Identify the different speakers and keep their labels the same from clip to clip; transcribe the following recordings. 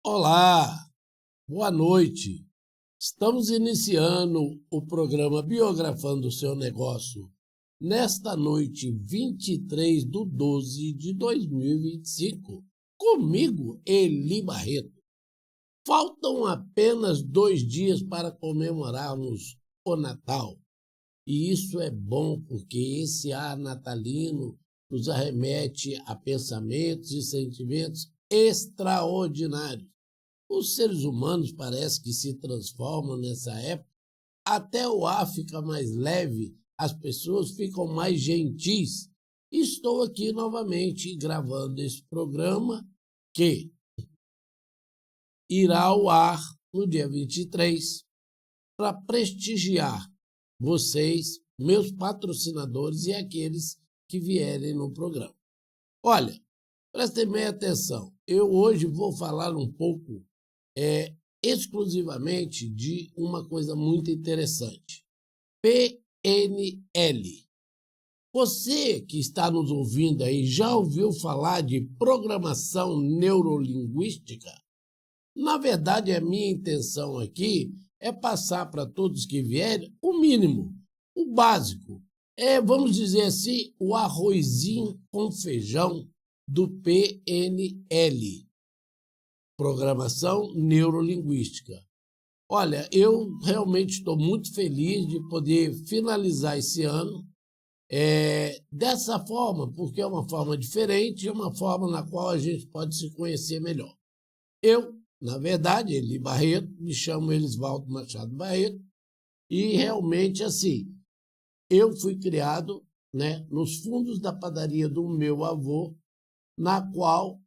Speaker 1: Olá, boa noite. Estamos iniciando o programa Biografando o Seu Negócio nesta noite 23/12/2025, comigo, Eli Barreto. Faltam apenas 2 dias para comemorarmos o Natal. E isso é bom porque esse ar natalino nos arremete a pensamentos e sentimentos extraordinários. Os seres humanos parece que se transformam nessa época, até o ar fica mais leve, as pessoas ficam mais gentis. Estou aqui novamente gravando esse programa que irá ao ar no dia 23 para prestigiar vocês, meus patrocinadores e aqueles que vierem no programa. Olha, prestem bem atenção, eu hoje vou falar um pouco exclusivamente de uma coisa muito interessante. PNL. Você que está nos ouvindo aí já ouviu falar de programação neurolinguística? Na verdade, a minha intenção aqui é passar para todos que vierem o mínimo, o básico. Vamos dizer assim, o arrozinho com feijão do PNL. Programação neurolinguística. Olha, eu realmente estou muito feliz de poder finalizar esse ano dessa forma, porque é uma forma diferente, é uma forma na qual a gente pode se conhecer melhor. Eu, na verdade, Eli Barreto, me chamo Elisvaldo Machado Barreto, e realmente assim, eu fui criado, nos fundos da padaria do meu avô, na qual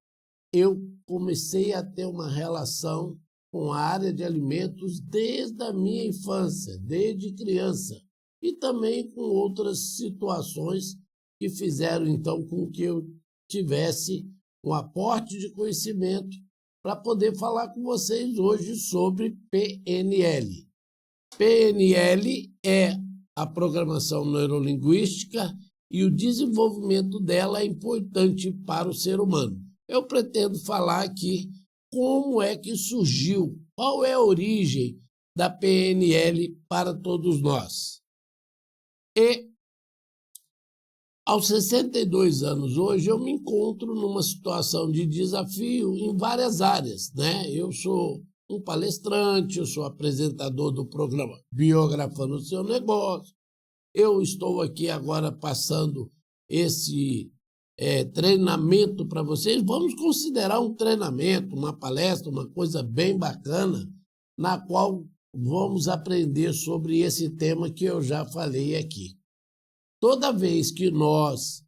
Speaker 1: eu comecei a ter uma relação com a área de alimentos desde a minha infância, desde criança, e também com outras situações que fizeram, então, com que eu tivesse um aporte de conhecimento para poder falar com vocês hoje sobre PNL. PNL é a programação neurolinguística e o desenvolvimento dela é importante para o ser humano. Eu pretendo falar aqui como é que surgiu, qual é a origem da PNL para todos nós. E aos 62 anos hoje eu me encontro numa situação de desafio em várias áreas, Eu sou um palestrante, eu sou apresentador do programa Biografando o Seu Negócio. Eu estou aqui agora passando esse treinamento para vocês. Vamos considerar um treinamento, uma palestra, uma coisa bem bacana, na qual vamos aprender sobre esse tema que eu já falei aqui. Toda vez que nós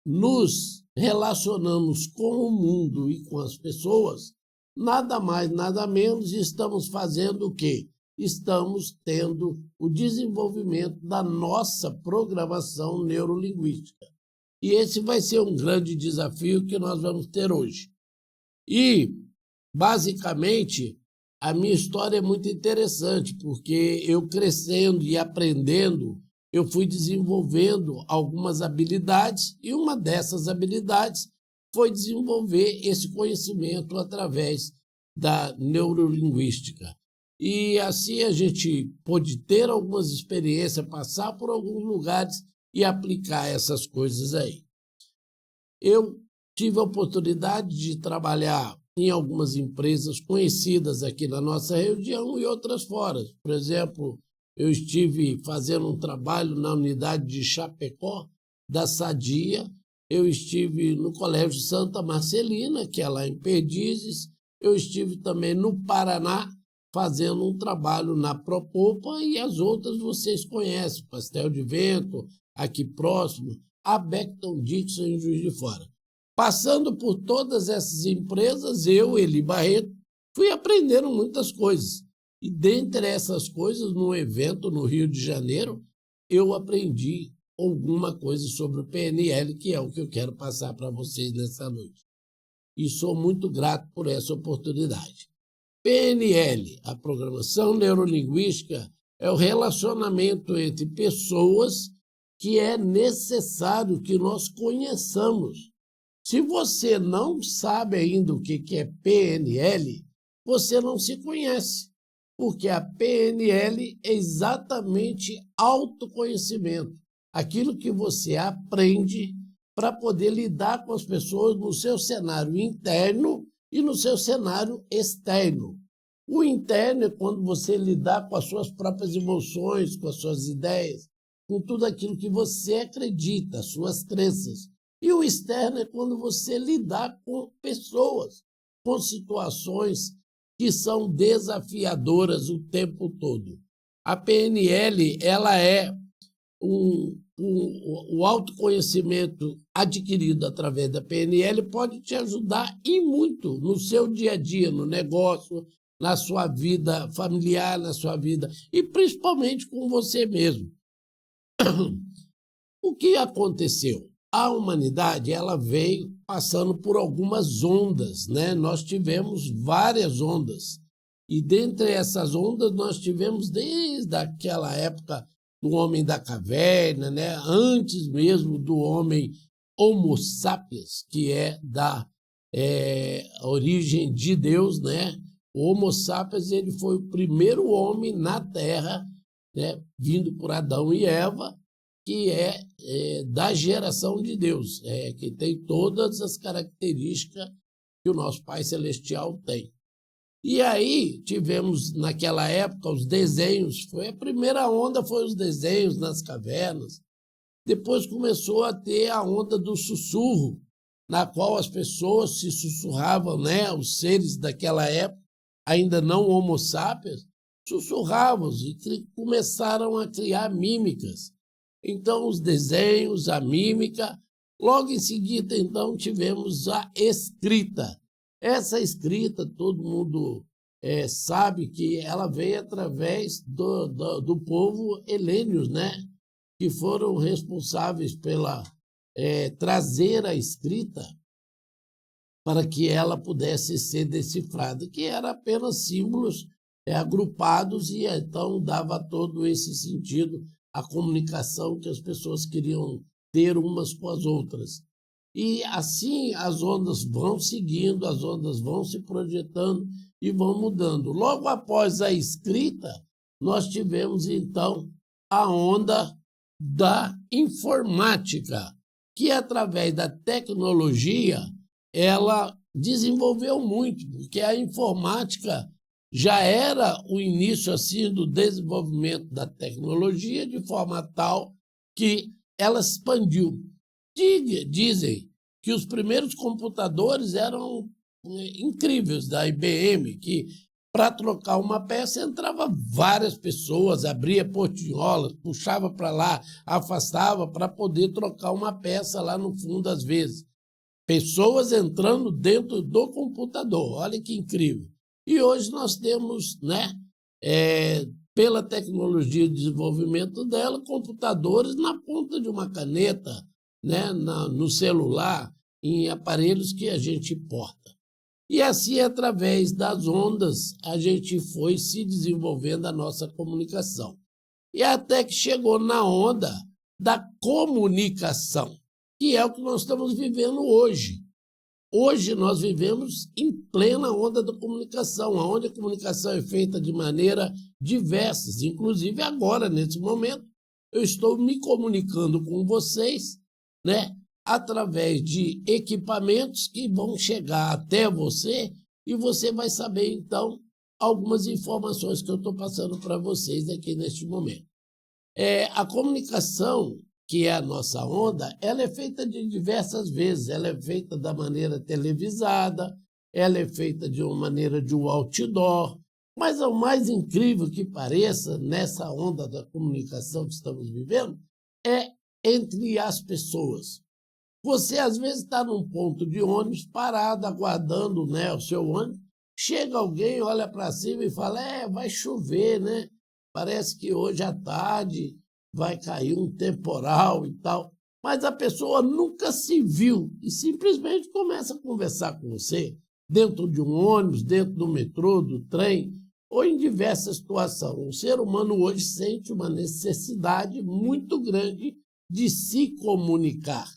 Speaker 1: nos relacionamos com o mundo e com as pessoas, nada mais, nada menos, estamos fazendo o quê? Estamos tendo o desenvolvimento da nossa programação neurolinguística. E esse vai ser um grande desafio que nós vamos ter hoje. E, basicamente, a minha história é muito interessante, porque eu crescendo e aprendendo, eu fui desenvolvendo algumas habilidades, e uma dessas habilidades foi desenvolver esse conhecimento através da neurolinguística. E assim a gente pôde ter algumas experiências, passar por alguns lugares e aplicar essas coisas aí. Eu tive a oportunidade de trabalhar em algumas empresas conhecidas aqui na nossa região e outras fora. Por exemplo, eu estive fazendo um trabalho na unidade de Chapecó, da Sadia. Eu estive no Colégio Santa Marcelina, que é lá em Perdizes. Eu estive também no Paraná, fazendo um trabalho na Propopa e as outras vocês conhecem, Pastel de Vento, aqui próximo, a Beckton Dixon em Juiz de Fora. Passando por todas essas empresas, eu, Eli Barreto, fui aprendendo muitas coisas. E dentre essas coisas, num evento no Rio de Janeiro, eu aprendi alguma coisa sobre o PNL, que é o que eu quero passar para vocês nessa noite. E sou muito grato por essa oportunidade. PNL, a programação neurolinguística, é o relacionamento entre pessoas que é necessário que nós conheçamos. Se você não sabe ainda o que é PNL, você não se conhece, porque a PNL é exatamente autoconhecimento, aquilo que você aprende para poder lidar com as pessoas no seu cenário interno e no seu cenário externo. O interno é quando você lidar com as suas próprias emoções, com as suas ideias, com tudo aquilo que você acredita, as suas crenças. E o externo é quando você lidar com pessoas, com situações que são desafiadoras o tempo todo. A PNL, ela é o autoconhecimento adquirido através da PNL pode te ajudar e muito no seu dia a dia, no negócio, na sua vida familiar, na sua vida e principalmente com você mesmo. O que aconteceu? A humanidade ela veio passando por algumas ondas, né? Nós tivemos várias ondas e dentre essas ondas nós tivemos desde aquela época do homem da caverna, né? Antes mesmo do homem Homo sapiens, que é da origem de Deus, né? O Homo sapiens ele foi o primeiro homem na Terra, né? Vindo por Adão e Eva, que é da geração de Deus, que tem todas as características que o nosso Pai Celestial tem. E aí tivemos, naquela época, os desenhos. A primeira onda foi os desenhos nas cavernas. Depois começou a ter a onda do sussurro, na qual as pessoas se sussurravam, né? Os seres daquela época, ainda não Homo sapiens, sussurravam e começaram a criar mímicas. Então, os desenhos, a mímica. Logo em seguida, então, tivemos a escrita. Essa escrita, todo mundo sabe que ela veio através do povo helênios, né? Que foram responsáveis pela trazer a escrita para que ela pudesse ser decifrada, que era apenas símbolos agrupados e então dava todo esse sentido à comunicação que as pessoas queriam ter umas com as outras. E assim as ondas vão seguindo, as ondas vão se projetando e vão mudando. Logo após a escrita, nós tivemos então a onda da informática, que através da tecnologia ela desenvolveu muito, porque a informática já era o início assim do desenvolvimento da tecnologia de forma tal que ela expandiu. Dizem que os primeiros computadores eram incríveis da IBM, que para trocar uma peça entrava várias pessoas, abria portinholas, puxava para lá, afastava para poder trocar uma peça lá no fundo às vezes. Pessoas entrando dentro do computador, olha que incrível. E hoje nós temos, né, pela tecnologia de desenvolvimento dela, computadores na ponta de uma caneta, né, no celular, em aparelhos que a gente porta. E assim, através das ondas, a gente foi se desenvolvendo a nossa comunicação. E até que chegou na onda da comunicação, que é o que nós estamos vivendo hoje. Hoje nós vivemos em plena onda da comunicação, onde a comunicação é feita de maneira diversas. Inclusive agora, nesse momento, eu estou me comunicando com vocês, né, através de equipamentos que vão chegar até você e você vai saber, então, algumas informações que eu estou passando para vocês aqui neste momento. A comunicação, que é a nossa onda, ela é feita de diversas vezes. Ela é feita da maneira televisada, ela é feita de uma maneira de um outdoor, Mas o mais incrível que pareça, nessa onda da comunicação que estamos vivendo, é entre as pessoas. Você, às vezes, está num ponto de ônibus, parado, aguardando, né, o seu ônibus. Chega alguém, olha para cima e fala, vai chover, né? Parece que hoje à tarde vai cair um temporal e tal. Mas a pessoa nunca se viu e simplesmente começa a conversar com você dentro de um ônibus, dentro do metrô, do trem, ou em diversas situações. O ser humano hoje sente uma necessidade muito grande de se comunicar.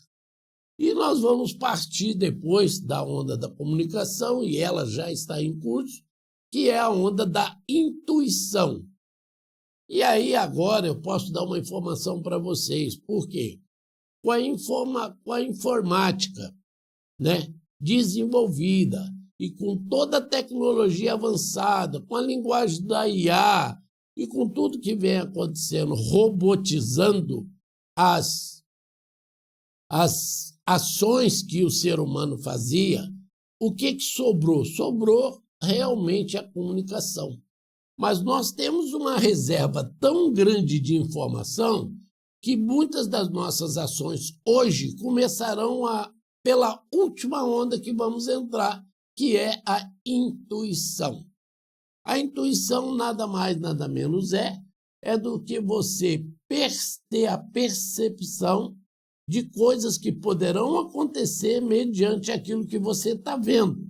Speaker 1: E nós vamos partir depois da onda da comunicação, e ela já está em curso, que é a onda da intuição. E aí agora eu posso dar uma informação para vocês. Por quê? Com a informática, né, desenvolvida e com toda a tecnologia avançada, com a linguagem da IA e com tudo que vem acontecendo, robotizando as ações que o ser humano fazia, o que sobrou? Sobrou realmente a comunicação. Mas nós temos uma reserva tão grande de informação que muitas das nossas ações hoje começarão pela última onda que vamos entrar, que é a intuição. A intuição nada mais, nada menos é do que você ter a percepção de coisas que poderão acontecer mediante aquilo que você está vendo,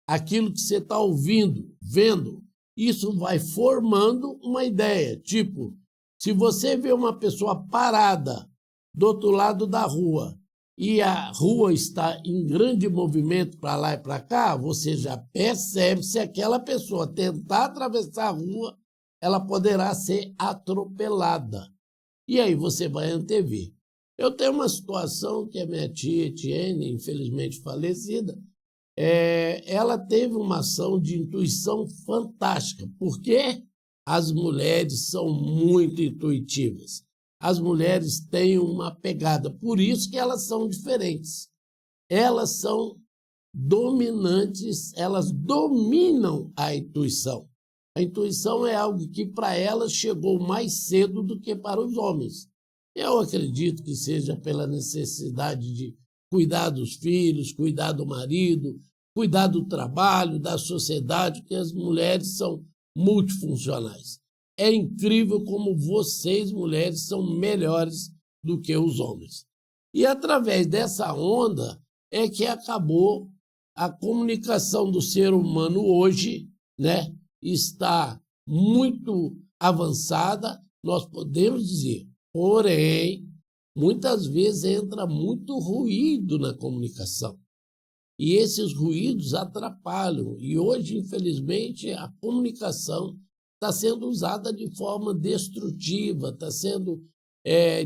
Speaker 1: aquilo que você está ouvindo, vendo. Isso vai formando uma ideia, tipo, se você vê uma pessoa parada do outro lado da rua e a rua está em grande movimento para lá e para cá, você já percebe se aquela pessoa tentar atravessar a rua, ela poderá ser atropelada. E aí você vai antever. Eu tenho uma situação que a minha tia Etienne, infelizmente falecida, ela teve uma ação de intuição fantástica, porque as mulheres são muito intuitivas. As mulheres têm uma pegada, por isso que elas são diferentes. Elas são dominantes, elas dominam a intuição. A intuição é algo que para elas chegou mais cedo do que para os homens. Eu acredito que seja pela necessidade de cuidar dos filhos, cuidar do marido, cuidar do trabalho, da sociedade, que as mulheres são multifuncionais. É incrível como vocês, mulheres, são melhores do que os homens. E através dessa onda é que acabou a comunicação do ser humano hoje, né? Está muito avançada, nós podemos dizer. Porém, muitas vezes entra muito ruído na comunicação. E esses ruídos atrapalham. E hoje, infelizmente, a comunicação está sendo usada de forma destrutiva, está sendo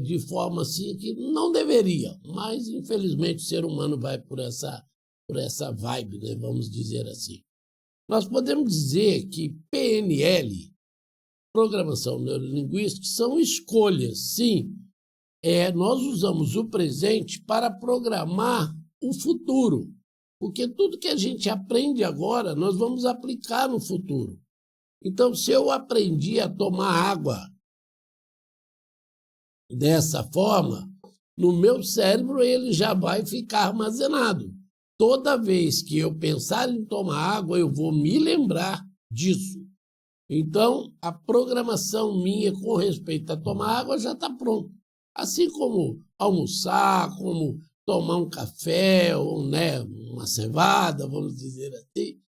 Speaker 1: de forma assim que não deveria. Mas, infelizmente, o ser humano vai por essa vibe, né? Vamos dizer assim. Nós podemos dizer que PNL, Programação Neurolinguística, são escolhas, sim. Nós usamos o presente para programar o futuro, porque tudo que a gente aprende agora, nós vamos aplicar no futuro. Então, se eu aprendi a tomar água dessa forma, no meu cérebro ele já vai ficar armazenado. Toda vez que eu pensar em tomar água, eu vou me lembrar disso. Então, a programação minha com respeito a tomar água já está pronta. Assim como almoçar, como tomar um café ou uma cevada, vamos dizer assim.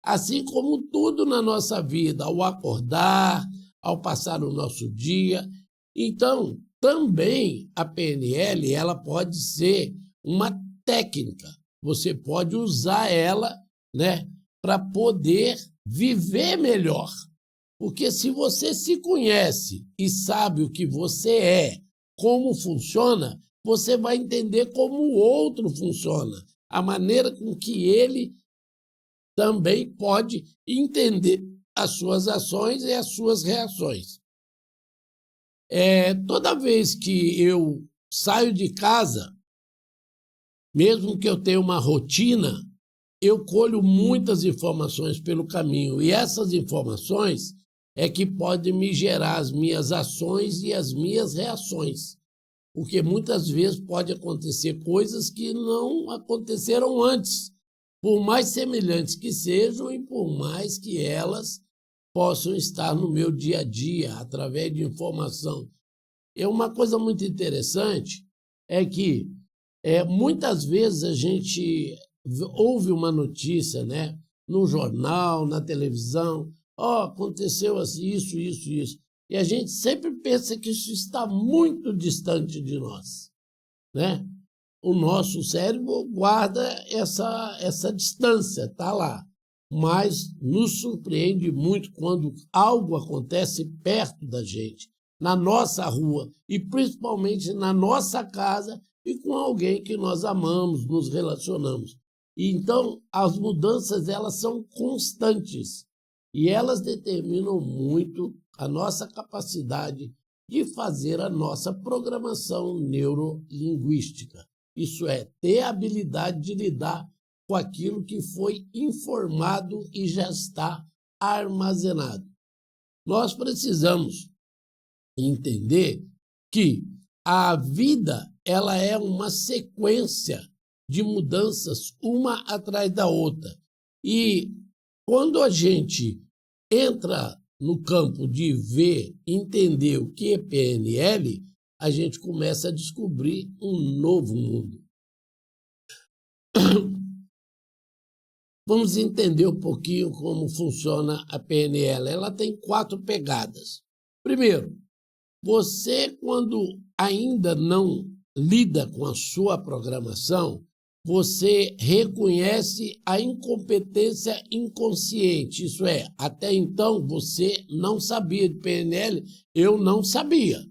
Speaker 1: Assim como tudo na nossa vida, ao acordar, ao passar o nosso dia. Então, também a PNL ela pode ser uma técnica. Você pode usar ela, né, para poder viver melhor. Porque se você se conhece e sabe o que você é, como funciona, você vai entender como o outro funciona, a maneira com que ele também pode entender as suas ações e as suas reações. Toda vez que eu saio de casa, mesmo que eu tenha uma rotina, eu colho muitas informações pelo caminho e essas informações é que podem me gerar as minhas ações e as minhas reações. Porque muitas vezes pode acontecer coisas que não aconteceram antes, por mais semelhantes que sejam e por mais que elas possam estar no meu dia a dia, através de informação. E uma coisa muito interessante é que muitas vezes a gente ouve uma notícia, né, no jornal, na televisão, aconteceu assim, isso. E a gente sempre pensa que isso está muito distante de nós, né? O nosso cérebro guarda essa distância, está lá. Mas nos surpreende muito quando algo acontece perto da gente, na nossa rua e principalmente na nossa casa e com alguém que nós amamos, nos relacionamos. E então, as mudanças elas são constantes e elas determinam muito a nossa capacidade de fazer a nossa programação neurolinguística. Isso é, ter a habilidade de lidar com aquilo que foi informado e já está armazenado. Nós precisamos entender que a vida ela é uma sequência de mudanças, uma atrás da outra. E quando a gente entra no campo de ver, entender o que é PNL, a gente começa a descobrir um novo mundo. Vamos entender um pouquinho como funciona a PNL. Ela tem 4 pegadas. Primeiro, você, quando ainda não lida com a sua programação, você reconhece a incompetência inconsciente. Isso é, até então você não sabia de PNL, eu não sabia.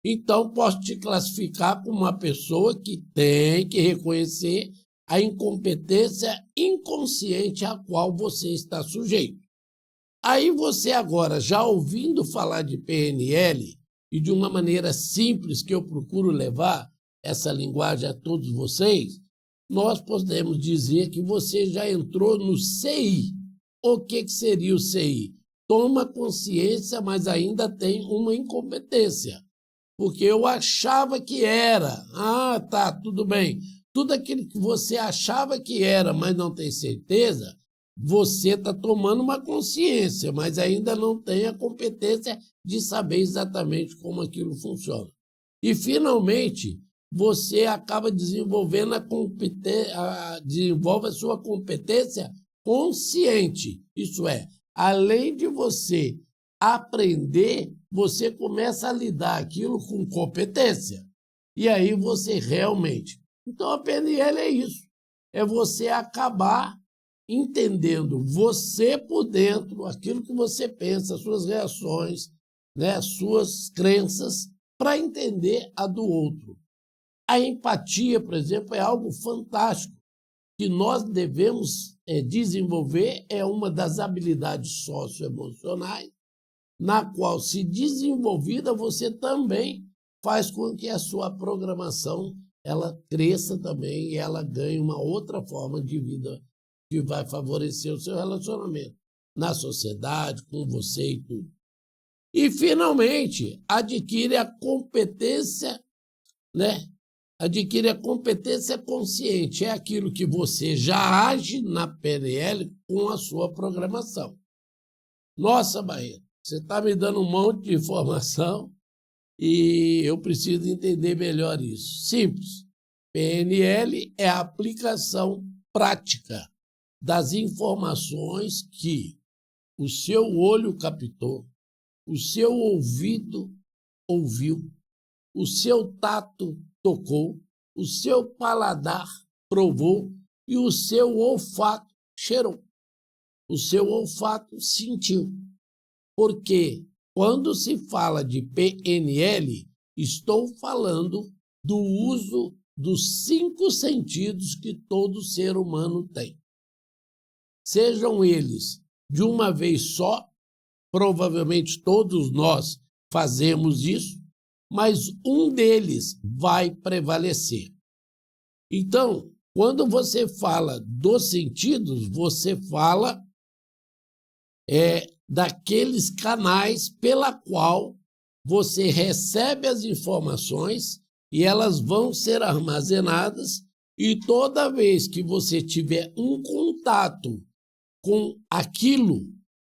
Speaker 1: Então, posso te classificar como uma pessoa que tem que reconhecer a incompetência inconsciente a qual você está sujeito. Aí você agora, já ouvindo falar de PNL, e de uma maneira simples que eu procuro levar essa linguagem a todos vocês, nós podemos dizer que você já entrou no CI. O que seria o CI? Toma consciência, mas ainda tem uma incompetência. Porque eu achava que era. Tá, tudo bem. Tudo aquilo que você achava que era, mas não tem certeza, você está tomando uma consciência, mas ainda não tem a competência de saber exatamente como aquilo funciona. E, finalmente, você acaba desenvolvendo desenvolve a sua competência consciente. Isso é, além de você aprender, você começa a lidar aquilo com competência. E aí você realmente... Então, a PNL é isso. É você acabar entendendo você por dentro, aquilo que você pensa, suas reações, né, suas crenças, para entender a do outro. A empatia, por exemplo, é algo fantástico que nós devemos desenvolver, é uma das habilidades socioemocionais, na qual, se desenvolvida, você também faz com que a sua programação ela cresça também e ela ganhe uma outra forma de vida que vai favorecer o seu relacionamento na sociedade, com você e tudo. E, finalmente, adquire a competência, né? Adquire a competência consciente. É aquilo que você já age na PNL com a sua programação. Nossa, Barreto, você está me dando um monte de informação e eu preciso entender melhor isso. Simples. PNL é a aplicação prática das informações que o seu olho captou, o seu ouvido ouviu, o seu tato tocou, o seu paladar provou e o seu olfato cheirou. O seu olfato sentiu. Porque quando se fala de PNL, estou falando do uso dos 5 sentidos que todo ser humano tem. Sejam eles de uma vez só, provavelmente todos nós fazemos isso, mas um deles vai prevalecer. Então, Quando você fala dos sentidos, você fala daqueles canais pela qual você recebe as informações e elas vão ser armazenadas, e toda vez que você tiver um contato com aquilo,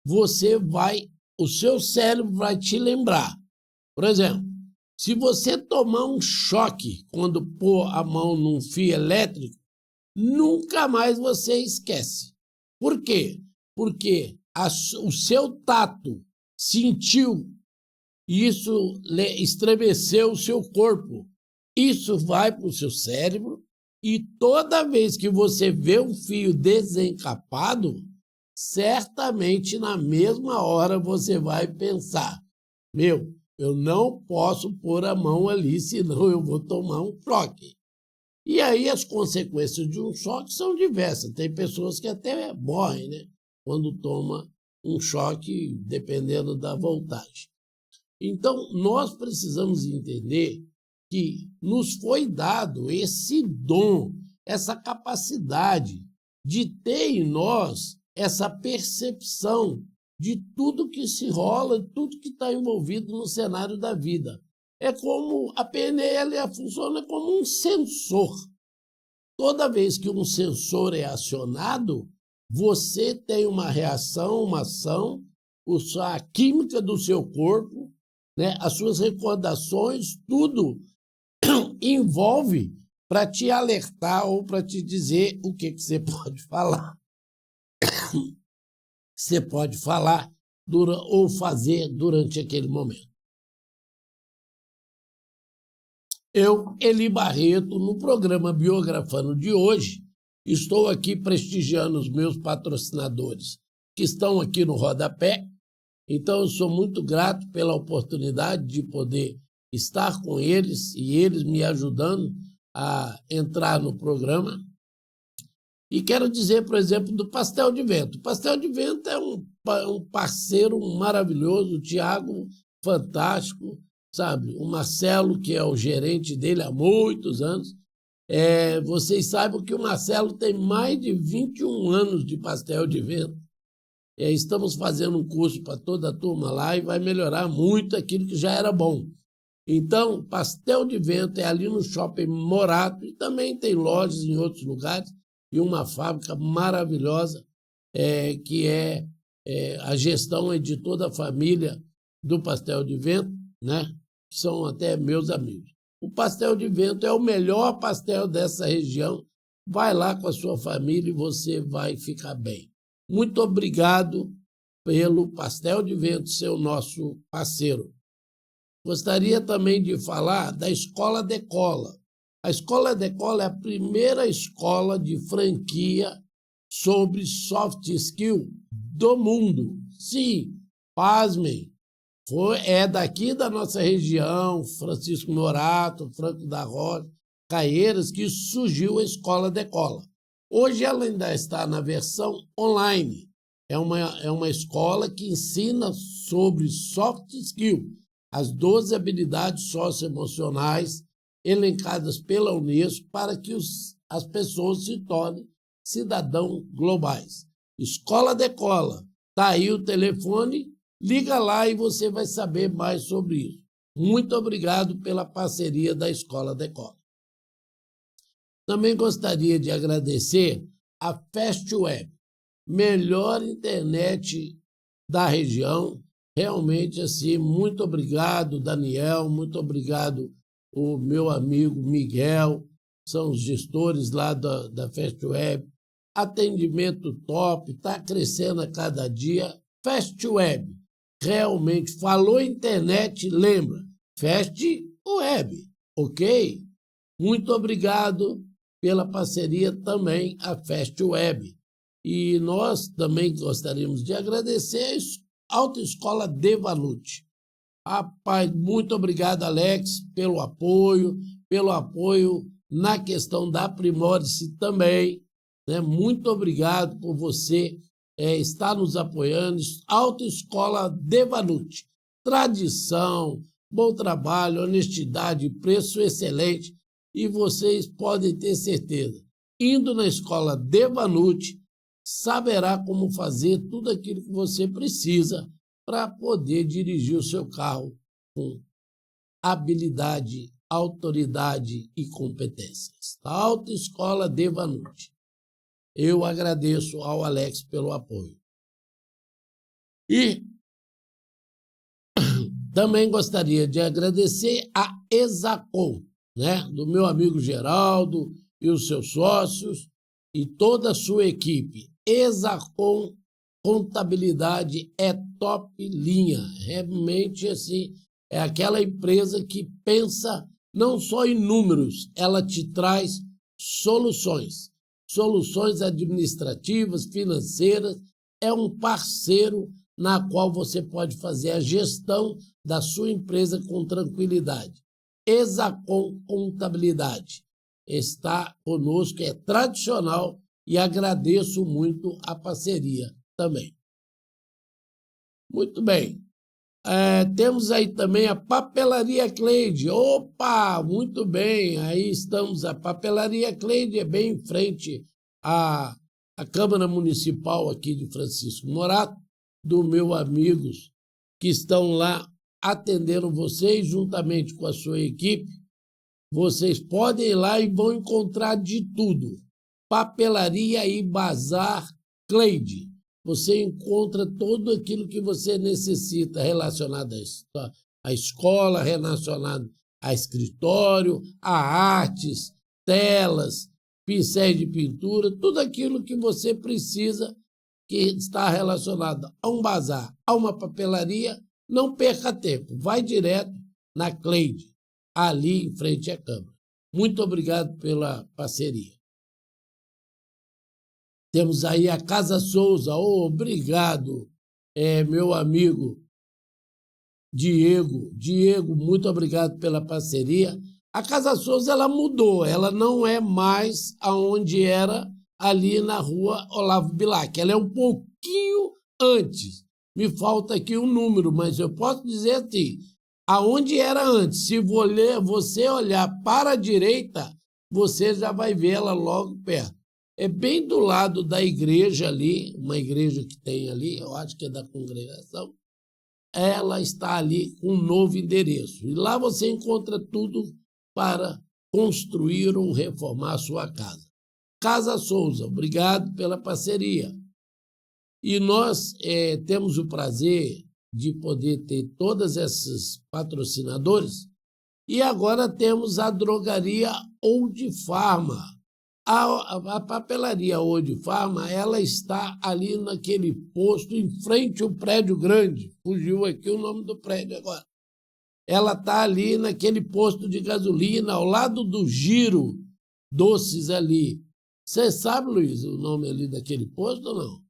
Speaker 1: o seu cérebro vai te lembrar. Por exemplo, se você tomar um choque quando pôr a mão num fio elétrico, nunca mais você esquece. Por quê? Porque o seu tato sentiu, e isso estremeceu o seu corpo. Isso vai para o seu cérebro, e toda vez que você vê um fio desencapado, certamente na mesma hora você vai pensar: eu não posso pôr a mão ali, senão eu vou tomar um choque. E aí as consequências de um choque são diversas. Tem pessoas que até morrem, né, quando toma um choque, dependendo da voltagem. Então, nós precisamos entender que nos foi dado esse dom, essa capacidade de ter em nós essa percepção de tudo que se rola, tudo que está envolvido no cenário da vida. É como a PNL funciona como um sensor. Toda vez que um sensor é acionado, você tem uma reação, uma ação, a química do seu corpo, né, as suas recordações, tudo envolve para te alertar ou para te dizer o que você pode falar. Você pode falar ou fazer durante aquele momento. Eu, Eli Barreto, no programa Biografando de hoje, estou aqui prestigiando os meus patrocinadores que estão aqui no rodapé. Então, eu sou muito grato pela oportunidade de poder estar com eles e eles me ajudando a entrar no programa. E quero dizer, por exemplo, do Pastel de Vento. O Pastel de Vento é um parceiro maravilhoso, o Tiago, fantástico, sabe? O Marcelo, que é o gerente dele há muitos anos. Vocês sabem que o Marcelo tem mais de 21 anos de Pastel de Vento. Estamos fazendo um curso para toda a turma lá e vai melhorar muito aquilo que já era bom. Então, Pastel de Vento é ali no Shopping Morato e também tem lojas em outros lugares e uma fábrica maravilhosa que a gestão é de toda a família do Pastel de Vento, né? Que são até meus amigos. O Pastel de Vento é o melhor pastel dessa região. Vai lá com a sua família e você vai ficar bem. Muito obrigado pelo Pastel de Vento ser o nosso parceiro. Gostaria também de falar da Escola Decola. A Escola Decola é a primeira escola de franquia sobre soft skill do mundo. Sim, pasmem, é daqui da nossa região, Francisco Morato, Franco da Rocha, Caieiras, que surgiu a Escola Decola. Hoje ela ainda está na versão online. É uma escola que ensina sobre soft skill, as 12 habilidades socioemocionais elencadas pela Unesco para que as pessoas se tornem cidadãos globais. Escola Decola. Está aí o telefone, liga lá e você vai saber mais sobre isso. Muito obrigado pela parceria da Escola Decola. Também gostaria de agradecer a FastWeb, melhor internet da região. Realmente, assim, muito obrigado, Daniel, muito obrigado, o meu amigo Miguel, são os gestores lá da FastWeb. Atendimento top, está crescendo a cada dia. FastWeb, realmente, falou internet, lembra, FastWeb, ok? Muito obrigado pela parceria também à FastWeb. E nós também gostaríamos de agradecer a Autoescola Devalucci. Rapaz, muito obrigado, Alex, pelo apoio na questão da Aprimore-se também. Né? Muito obrigado por você estar nos apoiando. Autoescola Devalucci. Tradição, bom trabalho, honestidade, preço excelente. E vocês podem ter certeza, indo na escola Devanucci, saberá como fazer tudo aquilo que você precisa para poder dirigir o seu carro com habilidade, autoridade e competências. A Autoescola Devanucci. Eu agradeço ao Alex pelo apoio. E também gostaria de agradecer a Exacom, né, do meu amigo Geraldo e os seus sócios e toda a sua equipe. Exacom Contabilidade é top linha. Realmente, assim, é aquela empresa que pensa não só em números, ela te traz soluções. Soluções administrativas, financeiras. É um parceiro na qual você pode fazer a gestão da sua empresa com tranquilidade. Exacom Contabilidade está conosco, é tradicional e agradeço muito a parceria também. Muito bem. Temos aí também a Papelaria Cleide. Opa, muito bem. Aí estamos. A Papelaria Cleide é bem em frente à Câmara Municipal aqui de Francisco Morato, do meu amigos que estão lá atendendo vocês juntamente com a sua equipe. Vocês podem ir lá e vão encontrar de tudo. Papelaria e Bazar Cleide. Você encontra tudo aquilo que você necessita relacionado à escola, relacionado a escritório, a artes, telas, pincéis de pintura, tudo aquilo que você precisa que está relacionado a um bazar, a uma papelaria. Não perca tempo, vai direto na Cleide, ali em frente à Câmara. Muito obrigado pela parceria. Temos aí a Casa Souza. Obrigado, meu amigo Diego. Diego, muito obrigado pela parceria. A Casa Souza ela mudou, ela não é mais aonde era ali na rua Olavo Bilac. Ela é um pouquinho antes. Me falta aqui um número, mas eu posso dizer assim, aonde era antes. Se você olhar para a direita, você já vai vê-la logo perto. É bem do lado da igreja ali, uma igreja que tem ali, eu acho que é da congregação. Ela está ali com um novo endereço. E lá você encontra tudo para construir ou reformar a sua casa. Casa Souza, obrigado pela parceria. E nós temos o prazer de poder ter todos esses patrocinadores. E agora temos a drogaria Old Pharma. A papelaria Old Pharma, ela está ali naquele posto, em frente ao prédio grande. Fugiu aqui o nome do prédio agora. Ela está ali naquele posto de gasolina, ao lado do Giro Doces ali. Você sabe, Luiz, o nome ali daquele posto ou não?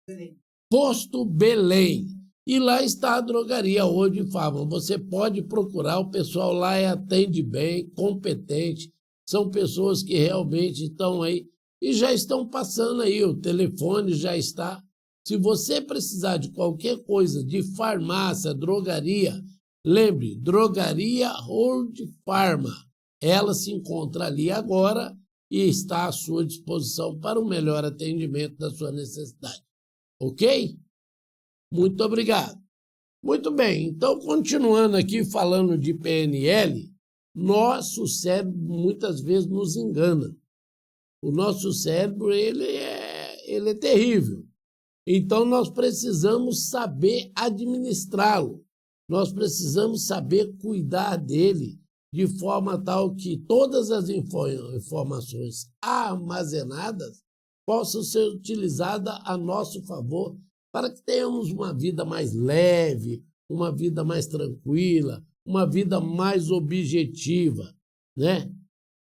Speaker 1: Belém. Posto Belém. E lá está a drogaria Old Pharma. Você pode procurar, o pessoal lá atende bem, competente. São pessoas que realmente estão aí e já estão passando aí, o telefone já está. Se você precisar de qualquer coisa, de farmácia, drogaria, lembre, drogaria Old Pharma. Ela se encontra ali agora e está à sua disposição para o melhor atendimento da sua necessidade. Ok? Muito obrigado. Muito bem, então continuando aqui falando de PNL, nosso cérebro muitas vezes nos engana. O nosso cérebro ele é terrível. Então nós precisamos saber administrá-lo. Nós precisamos saber cuidar dele de forma tal que todas as informações armazenadas possam ser utilizadas a nosso favor para que tenhamos uma vida mais leve, uma vida mais tranquila, uma vida mais objetiva, né?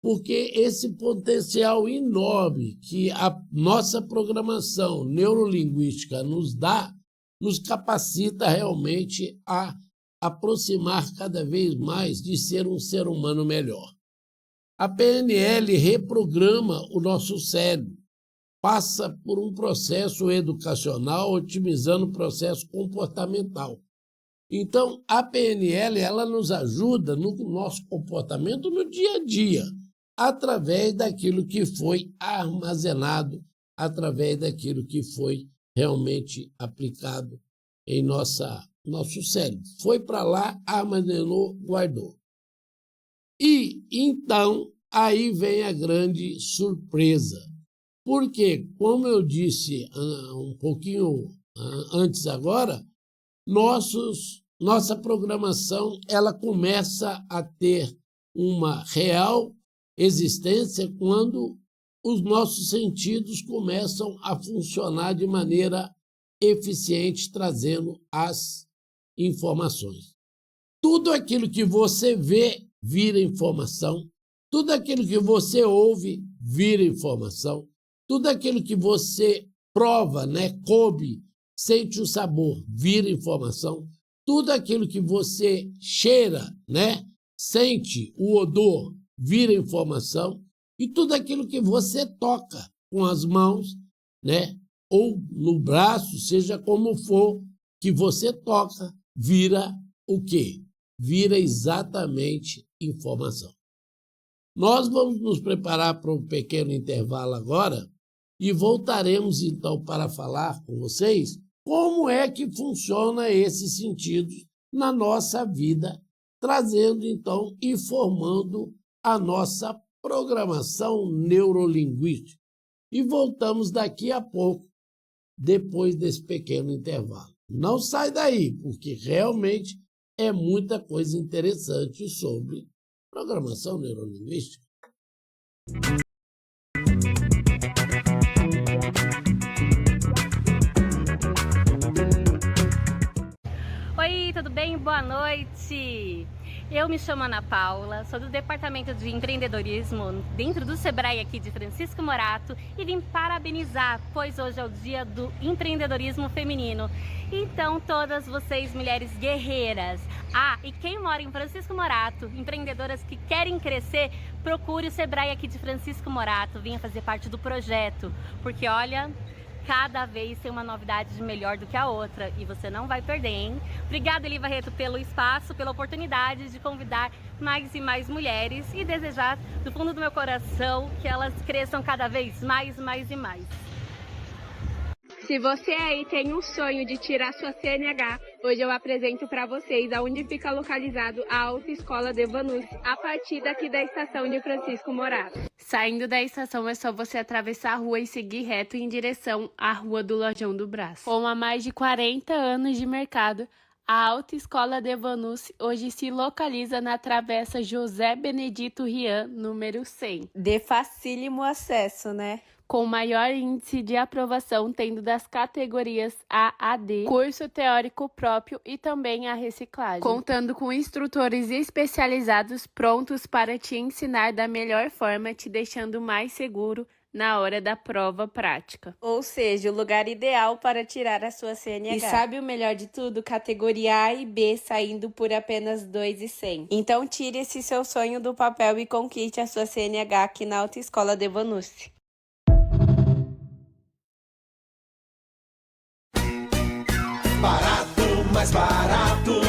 Speaker 1: Porque esse potencial enorme que a nossa programação neurolinguística nos dá, nos capacita realmente a aproximar cada vez mais de ser um ser humano melhor. A PNL reprograma o nosso cérebro, passa por um processo educacional, otimizando o processo comportamental. Então, a PNL ela nos ajuda no nosso comportamento no dia a dia. através daquilo que foi armazenado, através daquilo que foi realmente aplicado em nosso cérebro. Foi para lá, armazenou, guardou. E então aí vem a grande surpresa. Porque, como eu disse um pouquinho antes agora, nossa programação ela começa a ter uma real existência quando os nossos sentidos começam a funcionar de maneira eficiente, trazendo as informações. Tudo aquilo que você vê vira informação, tudo aquilo que você ouve vira informação, tudo aquilo que você prova, come, sente o sabor, vira informação, tudo aquilo que você cheira, sente o odor, vira informação, e tudo aquilo que você toca com as mãos, ou no braço, seja como for, que você toca, vira o quê? Vira exatamente informação. Nós vamos nos preparar para um pequeno intervalo agora e voltaremos então para falar com vocês como é que funciona esses sentidos na nossa vida, trazendo então e formando a nossa programação neurolinguística. E voltamos daqui a pouco, depois desse pequeno intervalo. Não sai daí, porque realmente é muita coisa interessante sobre programação neurolinguística.
Speaker 2: Oi, tudo bem? Boa noite! Eu me chamo Ana Paula, sou do Departamento de Empreendedorismo dentro do Sebrae aqui de Francisco Morato e vim parabenizar, pois hoje é o dia do empreendedorismo feminino. Então, todas vocês, mulheres guerreiras, e quem mora em Francisco Morato, empreendedoras que querem crescer, procure o Sebrae aqui de Francisco Morato, venha fazer parte do projeto, porque olha, cada vez tem uma novidade melhor do que a outra e você não vai perder, hein? Obrigada, Eli Barreto, pelo espaço, pela oportunidade de convidar mais e mais mulheres e desejar do fundo do meu coração que elas cresçam cada vez mais e mais.
Speaker 3: Se você aí tem um sonho de tirar sua CNH, hoje eu apresento para vocês aonde fica localizado a Autoescola de Vanucci, a partir daqui da estação de Francisco Morato. Saindo da estação é só você atravessar a rua e seguir reto em direção à Rua do Lojão do Brás. Com há mais de 40 anos de mercado, a Autoescola de Vanucci hoje se localiza na Travessa José Benedito Rian, número 100.
Speaker 4: De facílimo acesso, né?
Speaker 3: Com maior índice de aprovação, tendo das categorias A a D, curso teórico próprio e também a reciclagem. Contando com instrutores especializados prontos para te ensinar da melhor forma, te deixando mais seguro na hora da prova prática.
Speaker 4: Ou seja, o lugar ideal para tirar a sua CNH.
Speaker 3: E sabe o melhor de tudo? Categoria A e B saindo por apenas R$ 2.100.
Speaker 4: Então tire esse seu sonho do papel e conquiste a sua CNH aqui na Autoescola de Vanucci.
Speaker 5: Barato, mais barato.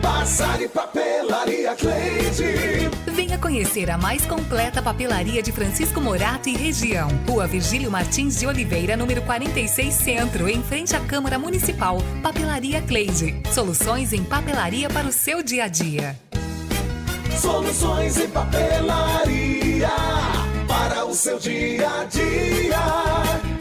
Speaker 5: Passar e papelaria Cleide.
Speaker 6: Venha conhecer a mais completa papelaria de Francisco Morato e região. Rua Virgílio Martins de Oliveira, número 46 Centro, em frente à Câmara Municipal. Papelaria Cleide. Soluções em papelaria para o seu dia a dia.
Speaker 5: Soluções em papelaria para o seu dia a dia.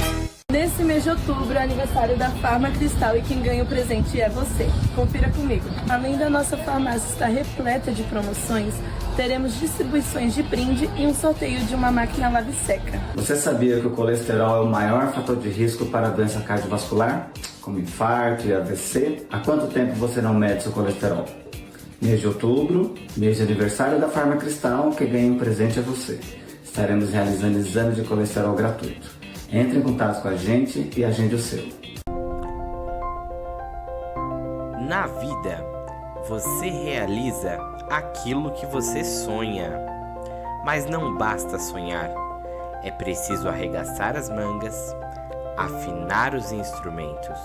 Speaker 7: Nesse mês de outubro é aniversário da Farma Cristal e quem ganha o presente é você. Confira comigo. Além da nossa farmácia estar repleta de promoções, teremos distribuições de brinde e um sorteio de uma máquina lave-seca.
Speaker 8: Você sabia que o colesterol é o maior fator de risco para a doença cardiovascular, como infarto e AVC? Há quanto tempo você não mede seu colesterol? Mês de outubro, mês de aniversário da Farma Cristal, quem ganha um presente é você. Estaremos realizando exame de colesterol gratuito. Entre em contato com a gente e agende o seu.
Speaker 9: Na vida, você realiza aquilo que você sonha. Mas não basta sonhar. É preciso arregaçar as mangas, afinar os instrumentos.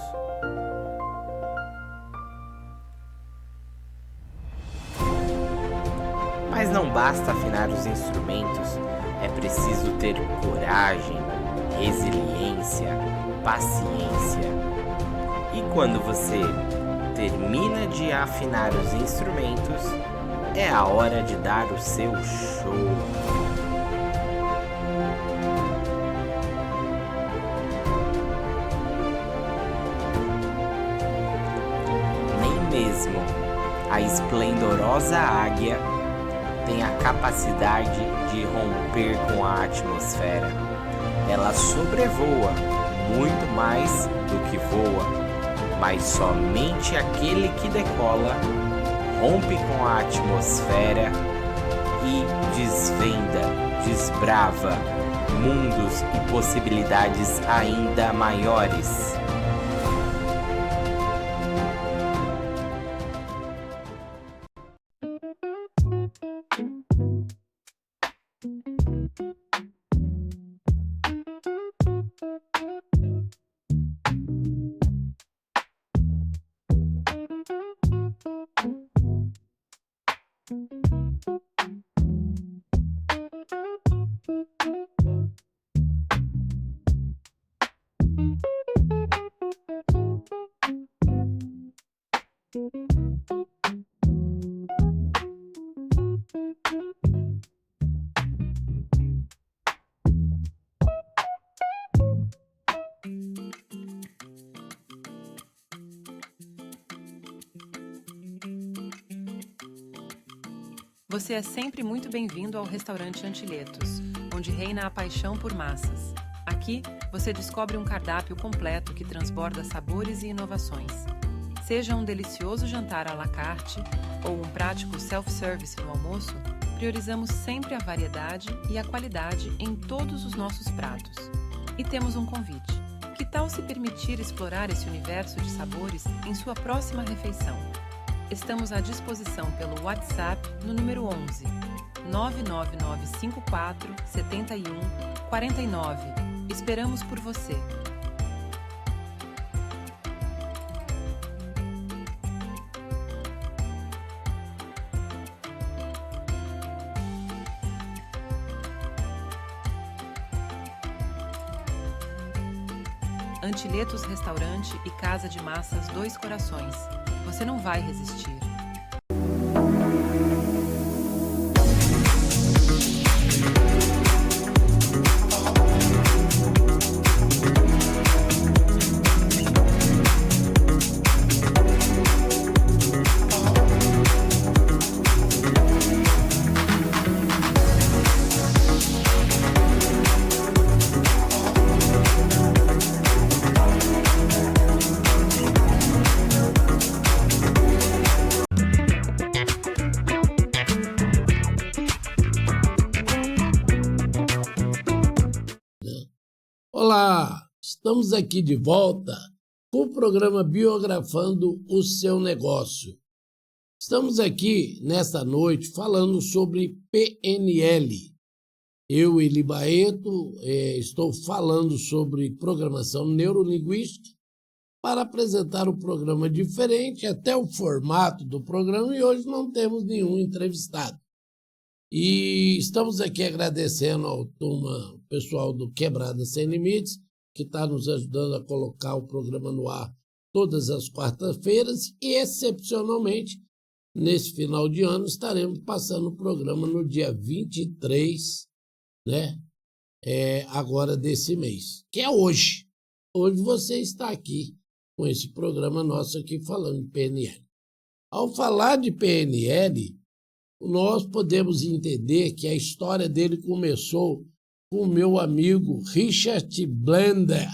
Speaker 9: Mas não basta afinar os instrumentos É preciso ter coragem, resiliência, paciência. E quando você termina de afinar os instrumentos, é a hora de dar o seu show. Nem mesmo a esplendorosa águia tem a capacidade de romper com a atmosfera. Ela sobrevoa muito mais do que voa, mas somente aquele que decola rompe com a atmosfera e desbrava mundos e possibilidades ainda maiores.
Speaker 10: Você é sempre muito bem-vindo ao restaurante Antiletos, onde reina a paixão por massas. Aqui, você descobre um cardápio completo que transborda sabores e inovações. Seja um delicioso jantar à la carte ou um prático self-service no almoço, priorizamos sempre a variedade e a qualidade em todos os nossos pratos. E temos um convite. Que tal se permitir explorar esse universo de sabores em sua próxima refeição? Estamos à disposição pelo WhatsApp no número 11 99954 71 49. Esperamos por você. Antiletos Restaurante e Casa de Massas Dois Corações. Você não vai resistir.
Speaker 1: Olá, estamos aqui de volta com o programa Biografando o Seu Negócio. Estamos aqui nesta noite falando sobre PNL. Eu, Eli Barreto, estou falando sobre programação neurolinguística para apresentar um programa diferente, até o formato do programa, e hoje não temos nenhum entrevistado. E estamos aqui agradecendo ao pessoal do Quebrada Sem Limites, que está nos ajudando a colocar o programa no ar todas as quartas-feiras e, excepcionalmente, nesse final de ano, estaremos passando o programa no dia 23, né? Agora desse mês, que é hoje. Hoje você está aqui com esse programa nosso aqui falando de PNL. Ao falar de PNL, nós podemos entender que a história dele começou com o meu amigo Richard Blender.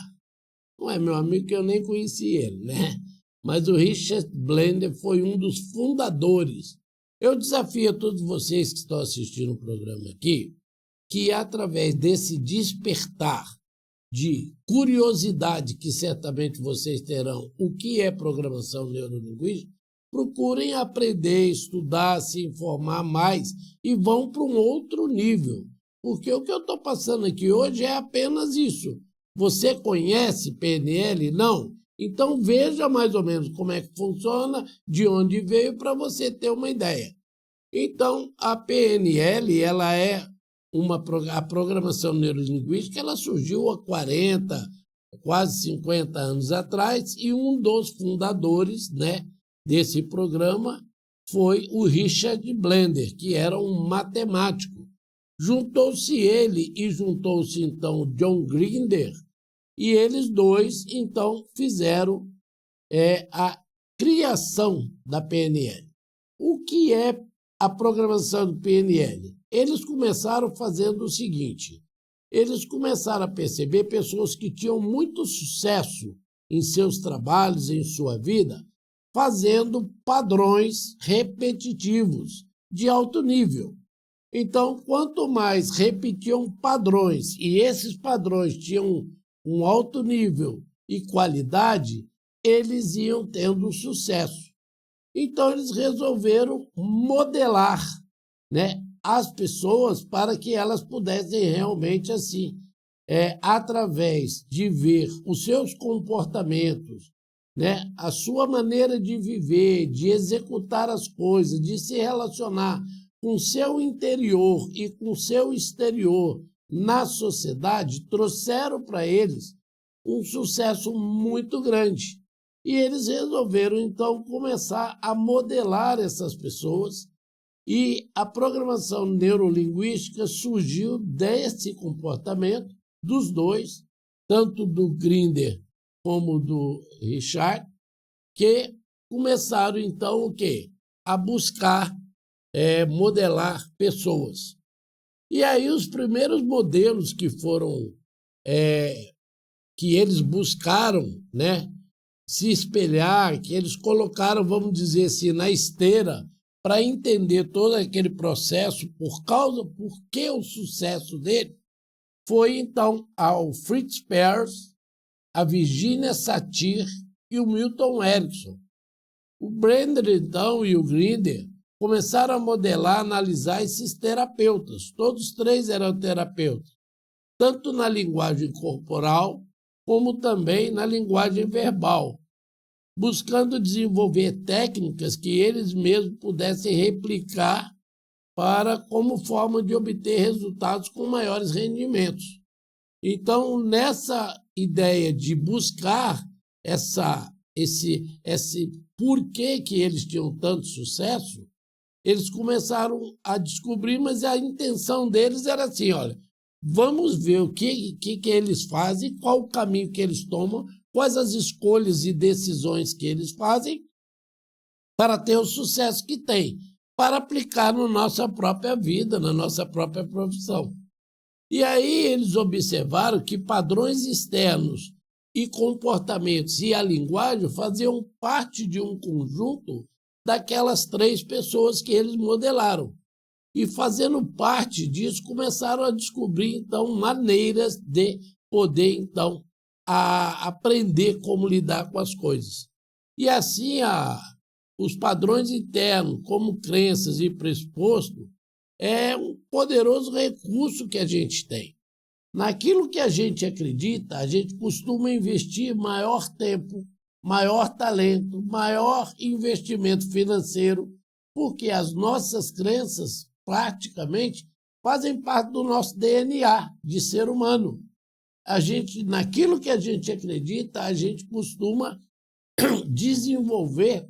Speaker 1: Não é meu amigo, que eu nem conheci ele, né? Mas o Richard Blender foi um dos fundadores. Eu desafio a todos vocês que estão assistindo o programa aqui, que através desse despertar de curiosidade, que certamente vocês terão, o que é programação neurolinguística, procurem aprender, estudar, se informar mais e vão para um outro nível. Porque o que eu estou passando aqui hoje é apenas isso. Você conhece PNL? Não? Então veja mais ou menos como é que funciona, de onde veio, para você ter uma ideia. Então a PNL ela é a programação neurolinguística ela surgiu há 40, quase 50 anos atrás, e um dos fundadores, né, desse programa foi o Richard Blender, que era um matemático. Juntou-se ele e juntou-se então o John Grinder, e eles dois então fizeram a criação da PNL. O que é a programação do PNL? Eles começaram fazendo o seguinte: eles começaram a perceber pessoas que tinham muito sucesso em seus trabalhos, em sua vida, fazendo padrões repetitivos de alto nível. Então, quanto mais repetiam padrões e esses padrões tinham um alto nível e qualidade, eles iam tendo sucesso. Então, eles resolveram modelar, né, as pessoas para que elas pudessem realmente, assim, através de ver os seus comportamentos, né, a sua maneira de viver, de executar as coisas, de se relacionar com o seu interior e com o seu exterior na sociedade, trouxeram para eles um sucesso muito grande. E eles resolveram, então, começar a modelar essas pessoas, e a programação neurolinguística surgiu desse comportamento dos dois, tanto do Grinder como do Richard, que começaram, então, o quê? A buscar modelar pessoas. E aí os primeiros modelos que foram, que eles buscaram, né, se espelhar, que eles colocaram, vamos dizer assim, na esteira, para entender todo aquele processo, por que o sucesso dele, foi então ao Fritz Perls, a Virginia Satir e o Milton Erickson. O Blender, então, e o Grinder começaram a modelar, analisar esses terapeutas. Todos três eram terapeutas, tanto na linguagem corporal, como também na linguagem verbal, buscando desenvolver técnicas que eles mesmos pudessem replicar como forma de obter resultados com maiores rendimentos. Então, nessa ideia de buscar esse porquê que eles tinham tanto sucesso, eles começaram a descobrir, mas a intenção deles era assim: olha, vamos ver o que eles fazem, qual o caminho que eles tomam, quais as escolhas e decisões que eles fazem para ter o sucesso que têm, para aplicar na nossa própria vida, na nossa própria profissão. E aí eles observaram que padrões externos e comportamentos e a linguagem faziam parte de um conjunto daquelas três pessoas que eles modelaram. E fazendo parte disso, começaram a descobrir, então, maneiras de poder, então, aprender como lidar com as coisas. E assim, os padrões internos, como crenças e pressuposto, é um poderoso recurso que a gente tem. Naquilo que a gente acredita, a gente costuma investir maior tempo, maior talento, maior investimento financeiro, porque as nossas crenças, praticamente, fazem parte do nosso DNA de ser humano. Naquilo que a gente acredita, a gente costuma desenvolver.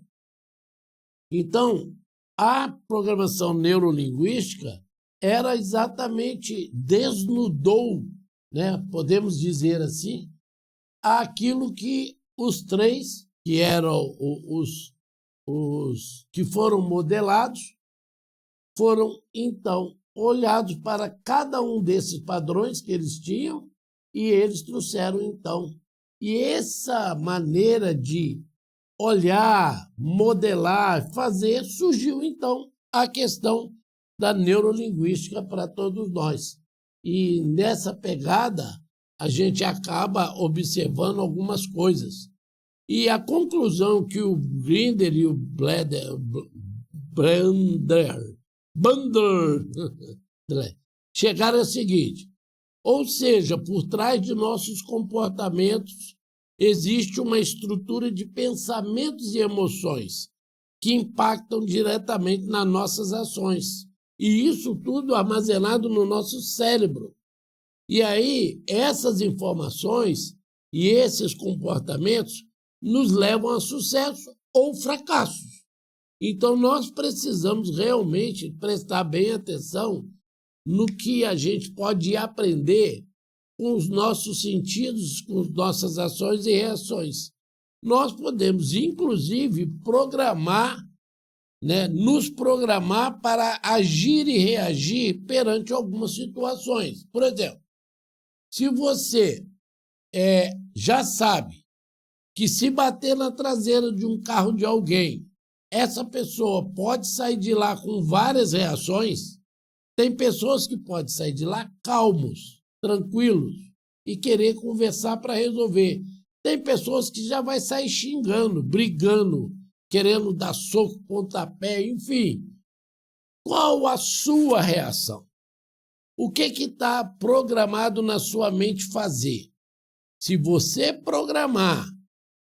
Speaker 1: Então, a programação neurolinguística era exatamente desnudou, né, podemos dizer assim, aquilo que os três, que eram os que foram modelados, foram então olhados para cada um desses padrões que eles tinham, e eles trouxeram então. E essa maneira de olhar, modelar, fazer, surgiu então a questão da neurolinguística para todos nós. E nessa pegada, a gente acaba observando algumas coisas. E a conclusão que o Grinder e o Blender chegaram é a seguinte: ou seja, por trás de nossos comportamentos existe uma estrutura de pensamentos e emoções que impactam diretamente nas nossas ações E isso tudo armazenado no nosso cérebro. E aí, essas informações e esses comportamentos nos levam a sucesso ou fracassos. Então, nós precisamos realmente prestar bem atenção no que a gente pode aprender com os nossos sentidos, com as nossas ações e reações. Nós podemos, inclusive, nos programar para agir e reagir perante algumas situações. Por exemplo, se você já sabe que se bater na traseira de um carro de alguém, essa pessoa pode sair de lá com várias reações, tem pessoas que podem sair de lá calmos, tranquilos e querer conversar para resolver. Tem pessoas que já vai sair xingando, brigando, querendo dar soco, pontapé, enfim. Qual a sua reação? O que está programado na sua mente fazer? Se você programar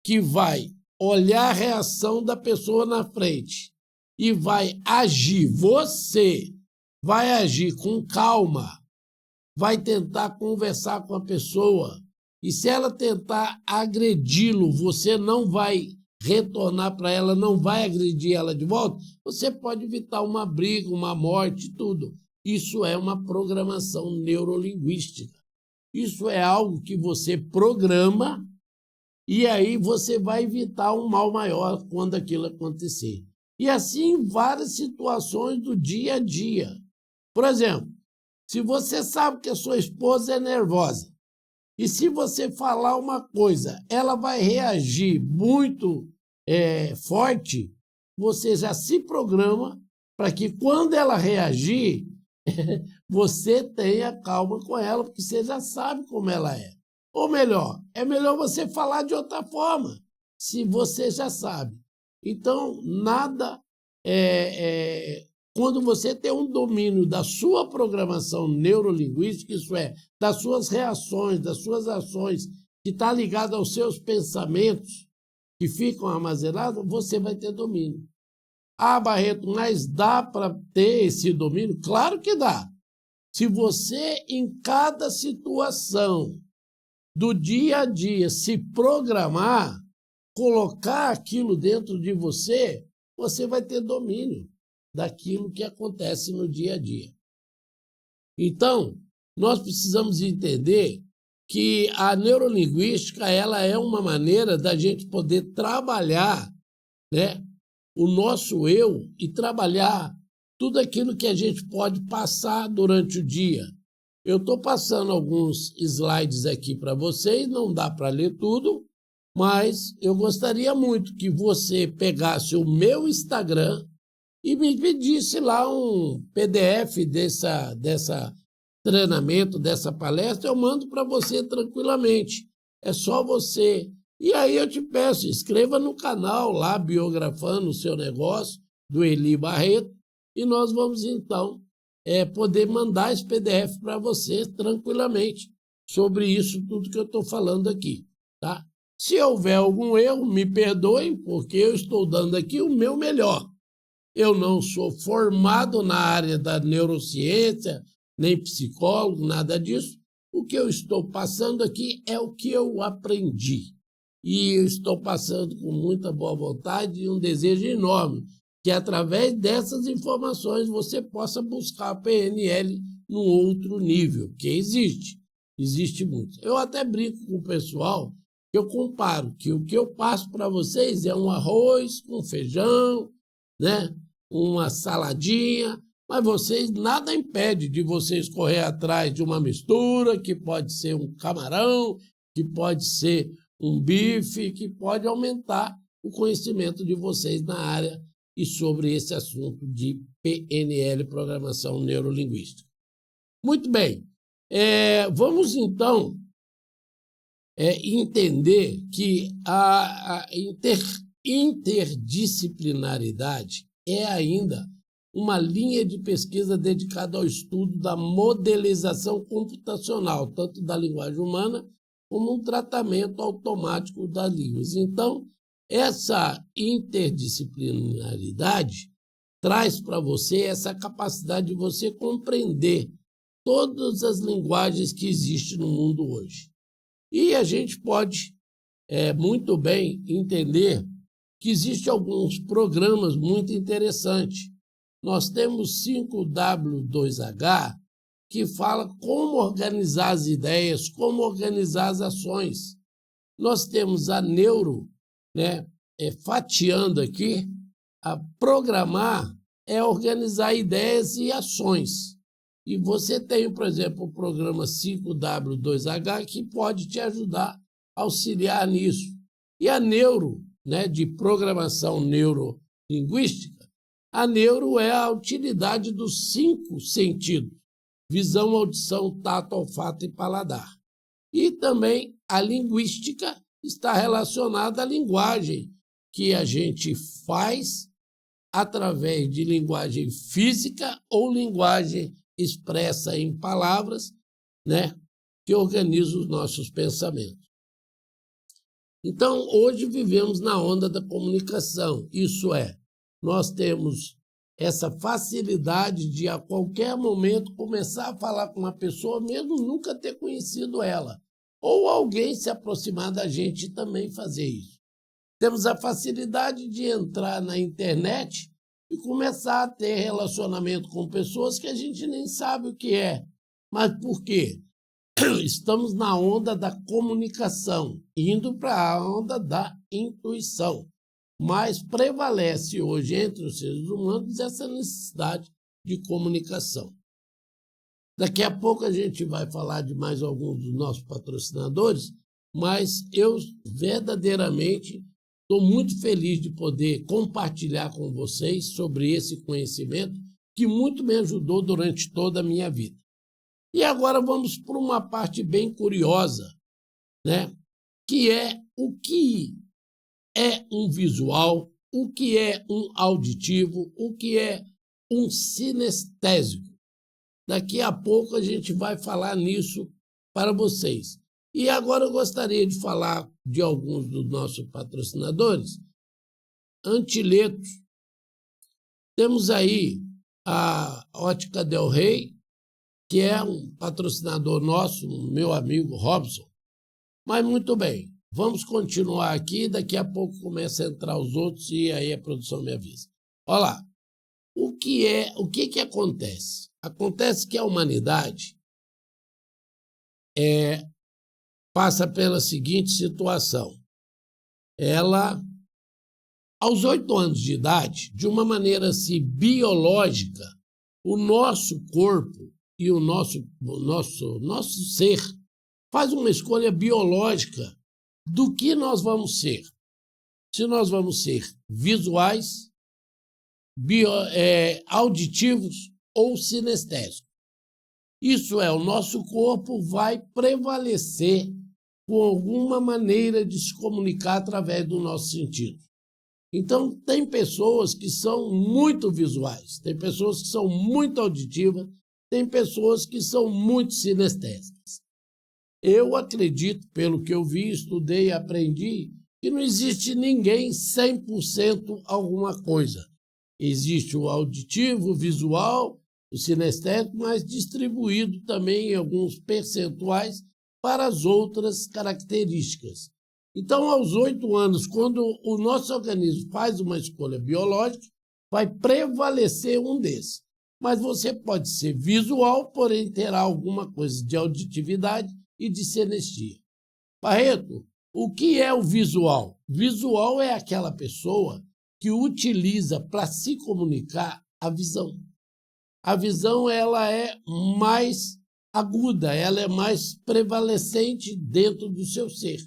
Speaker 1: que vai olhar a reação da pessoa na frente e vai agir, você vai agir com calma, vai tentar conversar com a pessoa, e se ela tentar agredi-lo, você não vai retornar para ela, não vai agredir ela de volta, você pode evitar uma briga, uma morte, tudo. Isso é uma programação neurolinguística. Isso é algo que você programa e aí você vai evitar um mal maior quando aquilo acontecer. E assim em várias situações do dia a dia. Por exemplo, se você sabe que a sua esposa é nervosa e se você falar uma coisa, ela vai reagir muito forte, você já se programa para que quando ela reagir, você tenha calma com ela, porque você já sabe como ela é. Ou melhor, é melhor você falar de outra forma, se você já sabe. Então, nada quando você tem um domínio da sua programação neurolinguística, isso é, das suas reações, das suas ações, que está ligado aos seus pensamentos, que ficam armazenados, você vai ter domínio. Ah, Barreto, mas dá para ter esse domínio? Claro que dá. Se você, em cada situação do dia a dia, se programar, colocar aquilo dentro de você, você vai ter domínio daquilo que acontece no dia a dia. Então, nós precisamos entender que a neurolinguística ela é uma maneira da gente poder trabalhar, o nosso eu e trabalhar tudo aquilo que a gente pode passar durante o dia. Eu estou passando alguns slides aqui para vocês, não dá para ler tudo, mas eu gostaria muito que você pegasse o meu Instagram e me pedisse lá um PDF dessa treinamento, dessa palestra, eu mando para você tranquilamente. É só você. E aí eu te peço, inscreva no canal lá, Biografando o Seu Negócio, do Eli Barreto, e nós vamos então poder mandar esse PDF para você tranquilamente sobre isso tudo que eu estou falando aqui, tá? Se houver algum erro, me perdoem, porque eu estou dando aqui o meu melhor. Eu não sou formado na área da neurociência, nem psicólogo, nada disso. O que eu estou passando aqui é o que eu aprendi. E eu estou passando com muita boa vontade e um desejo enorme que, através dessas informações, você possa buscar a PNL num outro nível, que existe muito. Eu até brinco com o pessoal, que eu comparo que o que eu passo para vocês é um arroz com feijão, uma saladinha, mas vocês, nada impede de vocês correr atrás de uma mistura, que pode ser um camarão, que pode ser um bife, que pode aumentar o conhecimento de vocês na área e sobre esse assunto de PNL, Programação Neurolinguística. Muito bem, vamos então entender que a interdisciplinaridade é ainda uma linha de pesquisa dedicada ao estudo da modelização computacional, tanto da linguagem humana como um tratamento automático das línguas. Então, essa interdisciplinaridade traz para você essa capacidade de você compreender todas as linguagens que existem no mundo hoje. E a gente pode muito bem entender que existem alguns programas muito interessantes. Nós temos 5W2H, que fala como organizar as ideias, como organizar as ações. Nós temos a neuro, fatiando aqui, a programar é organizar ideias e ações. E você tem, por exemplo, o programa 5W2H, que pode te ajudar a auxiliar nisso. E a neuro, de programação neurolinguística, a neuro é a utilidade dos 5 sentidos: visão, audição, tato, olfato e paladar. E também a linguística está relacionada à linguagem que a gente faz através de linguagem física ou linguagem expressa em palavras, que organiza os nossos pensamentos. Então, hoje vivemos na onda da comunicação. Isso é, nós temos essa facilidade de, a qualquer momento, começar a falar com uma pessoa, mesmo nunca ter conhecido ela. Ou alguém se aproximar da gente e também fazer isso. Temos a facilidade de entrar na internet e começar a ter relacionamento com pessoas que a gente nem sabe o que é. Mas por quê? Estamos na onda da comunicação, indo para a onda da intuição. Mas prevalece hoje entre os seres humanos essa necessidade de comunicação. Daqui a pouco a gente vai falar de mais alguns dos nossos patrocinadores, mas eu verdadeiramente estou muito feliz de poder compartilhar com vocês sobre esse conhecimento que muito me ajudou durante toda a minha vida. E agora vamos para uma parte bem curiosa, que é o que é um visual, o que é um auditivo, o que é um sinestésico. Daqui a pouco a gente vai falar nisso para vocês. E agora eu gostaria de falar de alguns dos nossos patrocinadores. Antiletos. Temos aí a Ótica Del Rey, que é um patrocinador nosso, meu amigo Robson. Mas muito bem, vamos continuar aqui, daqui a pouco começa a entrar os outros e aí a produção me avisa. Olha lá, o que acontece? Acontece que a humanidade passa pela seguinte situação. Ela, aos 8 anos de idade, de uma maneira assim, biológica, o nosso corpo e o nosso ser faz uma escolha biológica do que nós vamos ser. Se nós vamos ser visuais, auditivos ou sinestésicos. Isso é, o nosso corpo vai prevalecer com alguma maneira de se comunicar através do nosso sentido. Então, tem pessoas que são muito visuais, tem pessoas que são muito auditivas, tem pessoas que são muito sinestésicas. Eu acredito, pelo que eu vi, estudei e aprendi, que não existe ninguém 100% alguma coisa. Existe o auditivo, o visual, o sinestésico, mas distribuído também em alguns percentuais para as outras características. Então, aos 8 anos, quando o nosso organismo faz uma escolha biológica, vai prevalecer um desses. Mas você pode ser visual, porém terá alguma coisa de auditividade e de sinestia. Barreto, o que é o visual? Visual é aquela pessoa que utiliza para se comunicar a visão. A visão ela é mais aguda, ela é mais prevalecente dentro do seu ser.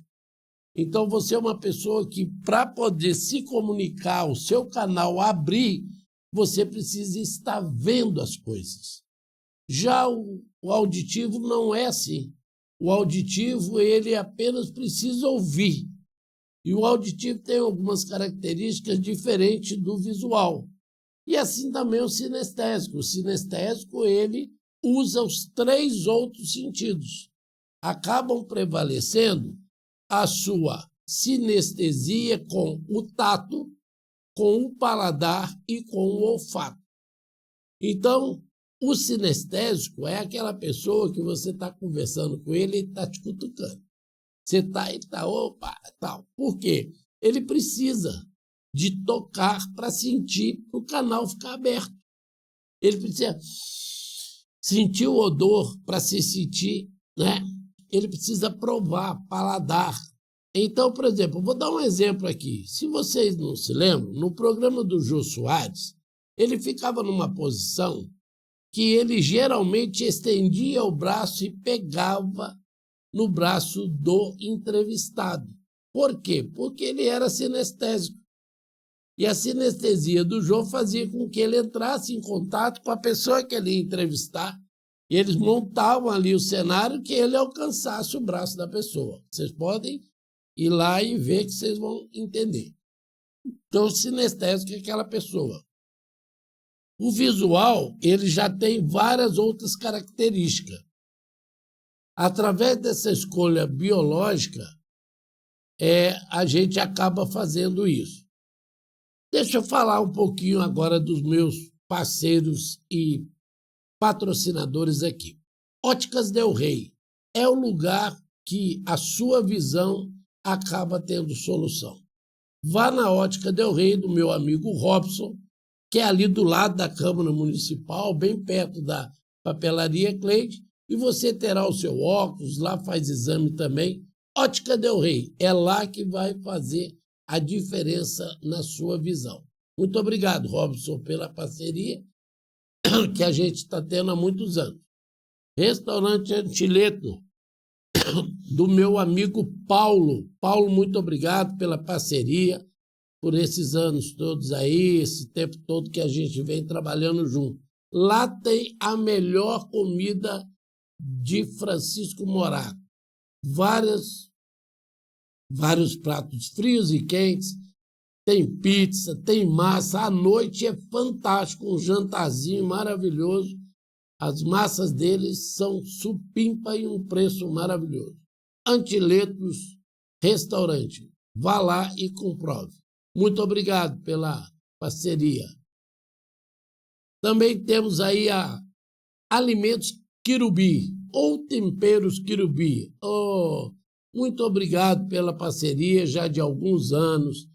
Speaker 1: Então, você é uma pessoa que, para poder se comunicar, o seu canal abrir, você precisa estar vendo as coisas. Já o auditivo não é assim. O auditivo, ele apenas precisa ouvir. E o auditivo tem algumas características diferentes do visual. E assim também o sinestésico. O sinestésico, ele usa os 3 outros sentidos. Acabam prevalecendo a sua sinestesia com o tato, com o paladar e com o olfato. Então, o sinestésico é aquela pessoa que você está conversando com ele e está te cutucando. Você está, opa, tal. Por quê? Ele precisa de tocar para sentir o canal ficar aberto. Ele precisa sentir o odor para se sentir, né? Ele precisa provar, paladar. Então, por exemplo, vou dar um exemplo aqui. Se vocês não se lembram, no programa do Jô Soares, ele ficava numa posição que ele geralmente estendia o braço e pegava no braço do entrevistado. Por quê? Porque ele era sinestésico. E a sinestesia do Jô fazia com que ele entrasse em contato com a pessoa que ele ia entrevistar. E eles montavam ali o cenário que ele alcançasse o braço da pessoa. Vocês podem ir lá e ver que vocês vão entender. Então, o sinestésico é aquela pessoa. O visual, ele já tem várias outras características. Através dessa escolha biológica, a gente acaba fazendo isso. Deixa eu falar um pouquinho agora dos meus parceiros e patrocinadores aqui. Óticas Del Rey é o lugar que a sua visão acaba tendo solução. Vá na Ótica Del Rey do meu amigo Robson, que é ali do lado da Câmara Municipal, bem perto da Papelaria Cleide, e você terá o seu óculos, lá faz exame também. Ótica Del Rey, é lá que vai fazer a diferença na sua visão. Muito obrigado, Robson, pela parceria que a gente está tendo há muitos anos. Restaurante Antileto, do meu amigo Paulo. Paulo, muito obrigado pela parceria, por esses anos todos aí, esse tempo todo que a gente vem trabalhando junto. Lá tem a melhor comida de Francisco Morato. Vários pratos frios e quentes, tem pizza, tem massa, à noite é fantástico, um jantarzinho maravilhoso, as massas deles são supimpa e um preço maravilhoso. Antiletos Restaurante, vá lá e comprove. Muito obrigado pela parceria. Também temos aí a Alimentos Quirubi, ou Temperos Quirubi. Muito obrigado pela parceria, já de alguns anos.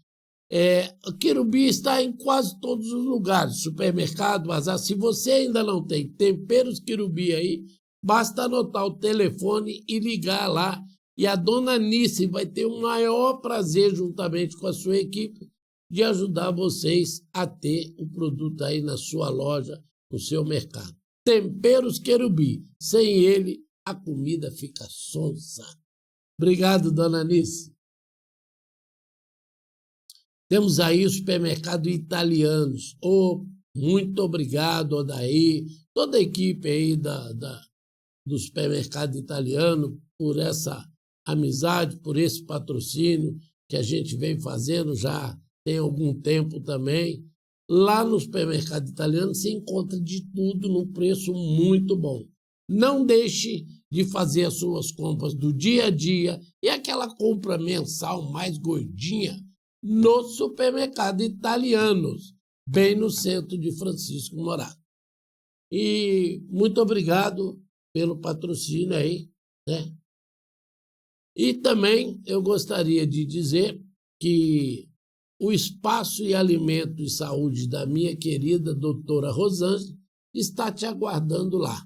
Speaker 1: O Quirubi está em quase todos os lugares, supermercado, bazar. Se você ainda não tem Temperos Quirubi aí, basta anotar o telefone e ligar lá. E a dona Nice vai ter o maior prazer, juntamente com a sua equipe, de ajudar vocês a ter o produto aí na sua loja, no seu mercado. Temperos Quirubi. Sem ele, a comida fica sonsa. Obrigado, dona Nice. Temos aí o supermercado Italianos. Muito obrigado, Odaí, toda a equipe aí do supermercado italiano, por essa amizade, por esse patrocínio que a gente vem fazendo já tem algum tempo também. Lá no supermercado italiano você encontra de tudo num preço muito bom. Não deixe de fazer as suas compras do dia a dia e aquela compra mensal mais gordinha no supermercado Italianos, bem no centro de Francisco Morato. E muito obrigado pelo patrocínio aí, né? E também eu gostaria de dizer que o Espaço e Alimento e Saúde da minha querida doutora Rosângela está te aguardando lá.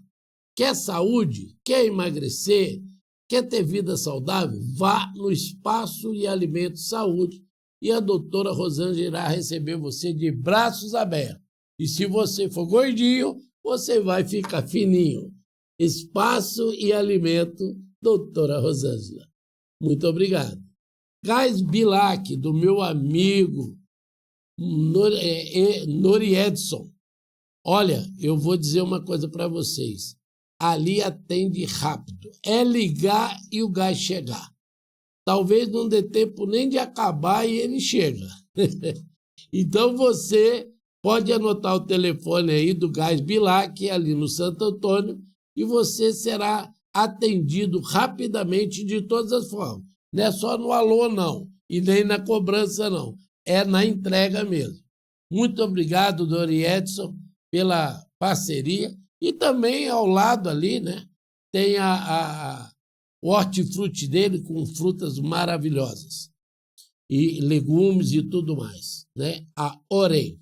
Speaker 1: Quer saúde? Quer emagrecer? Quer ter vida saudável? Vá no Espaço e Alimento e Saúde e a doutora Rosângela irá receber você de braços abertos. E se você for gordinho, você vai ficar fininho. Espaço e Alimento, doutora Rosângela. Muito obrigado. Gás Bilac, do meu amigo Nori Edson. Olha, eu vou dizer uma coisa para vocês. Ali atende rápido. É ligar e o gás chegar. Talvez não dê tempo nem de acabar e ele chega. Então você pode anotar o telefone aí do Gás Bilac, ali no Santo Antônio, e você será atendido rapidamente de todas as formas. Não é só no alô, não, e nem na cobrança, não. É na entrega mesmo. Muito obrigado, Dori Edson, pela parceria. E também ao lado ali, né, tem o hortifruti dele com frutas maravilhosas. E legumes e tudo mais, né? A Orem.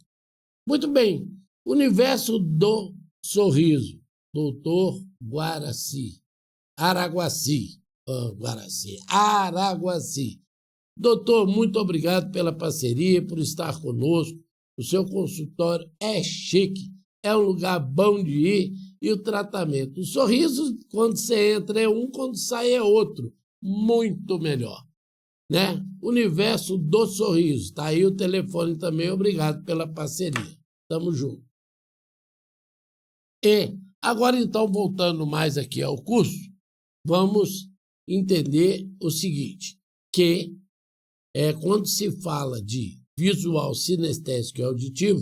Speaker 1: Muito bem. Universo do Sorriso. Doutor Araguaci. Doutor, muito obrigado pela parceria, por estar conosco. O seu consultório é chique, é um lugar bom de ir e o tratamento. O sorriso, quando você entra é um, quando sai é outro. Muito melhor, né? Universo do Sorriso. Está aí o telefone também. Obrigado pela parceria. Tamo junto. E agora, então, voltando mais aqui ao curso, vamos entender o seguinte, que quando se fala de visual, sinestésico e auditivo,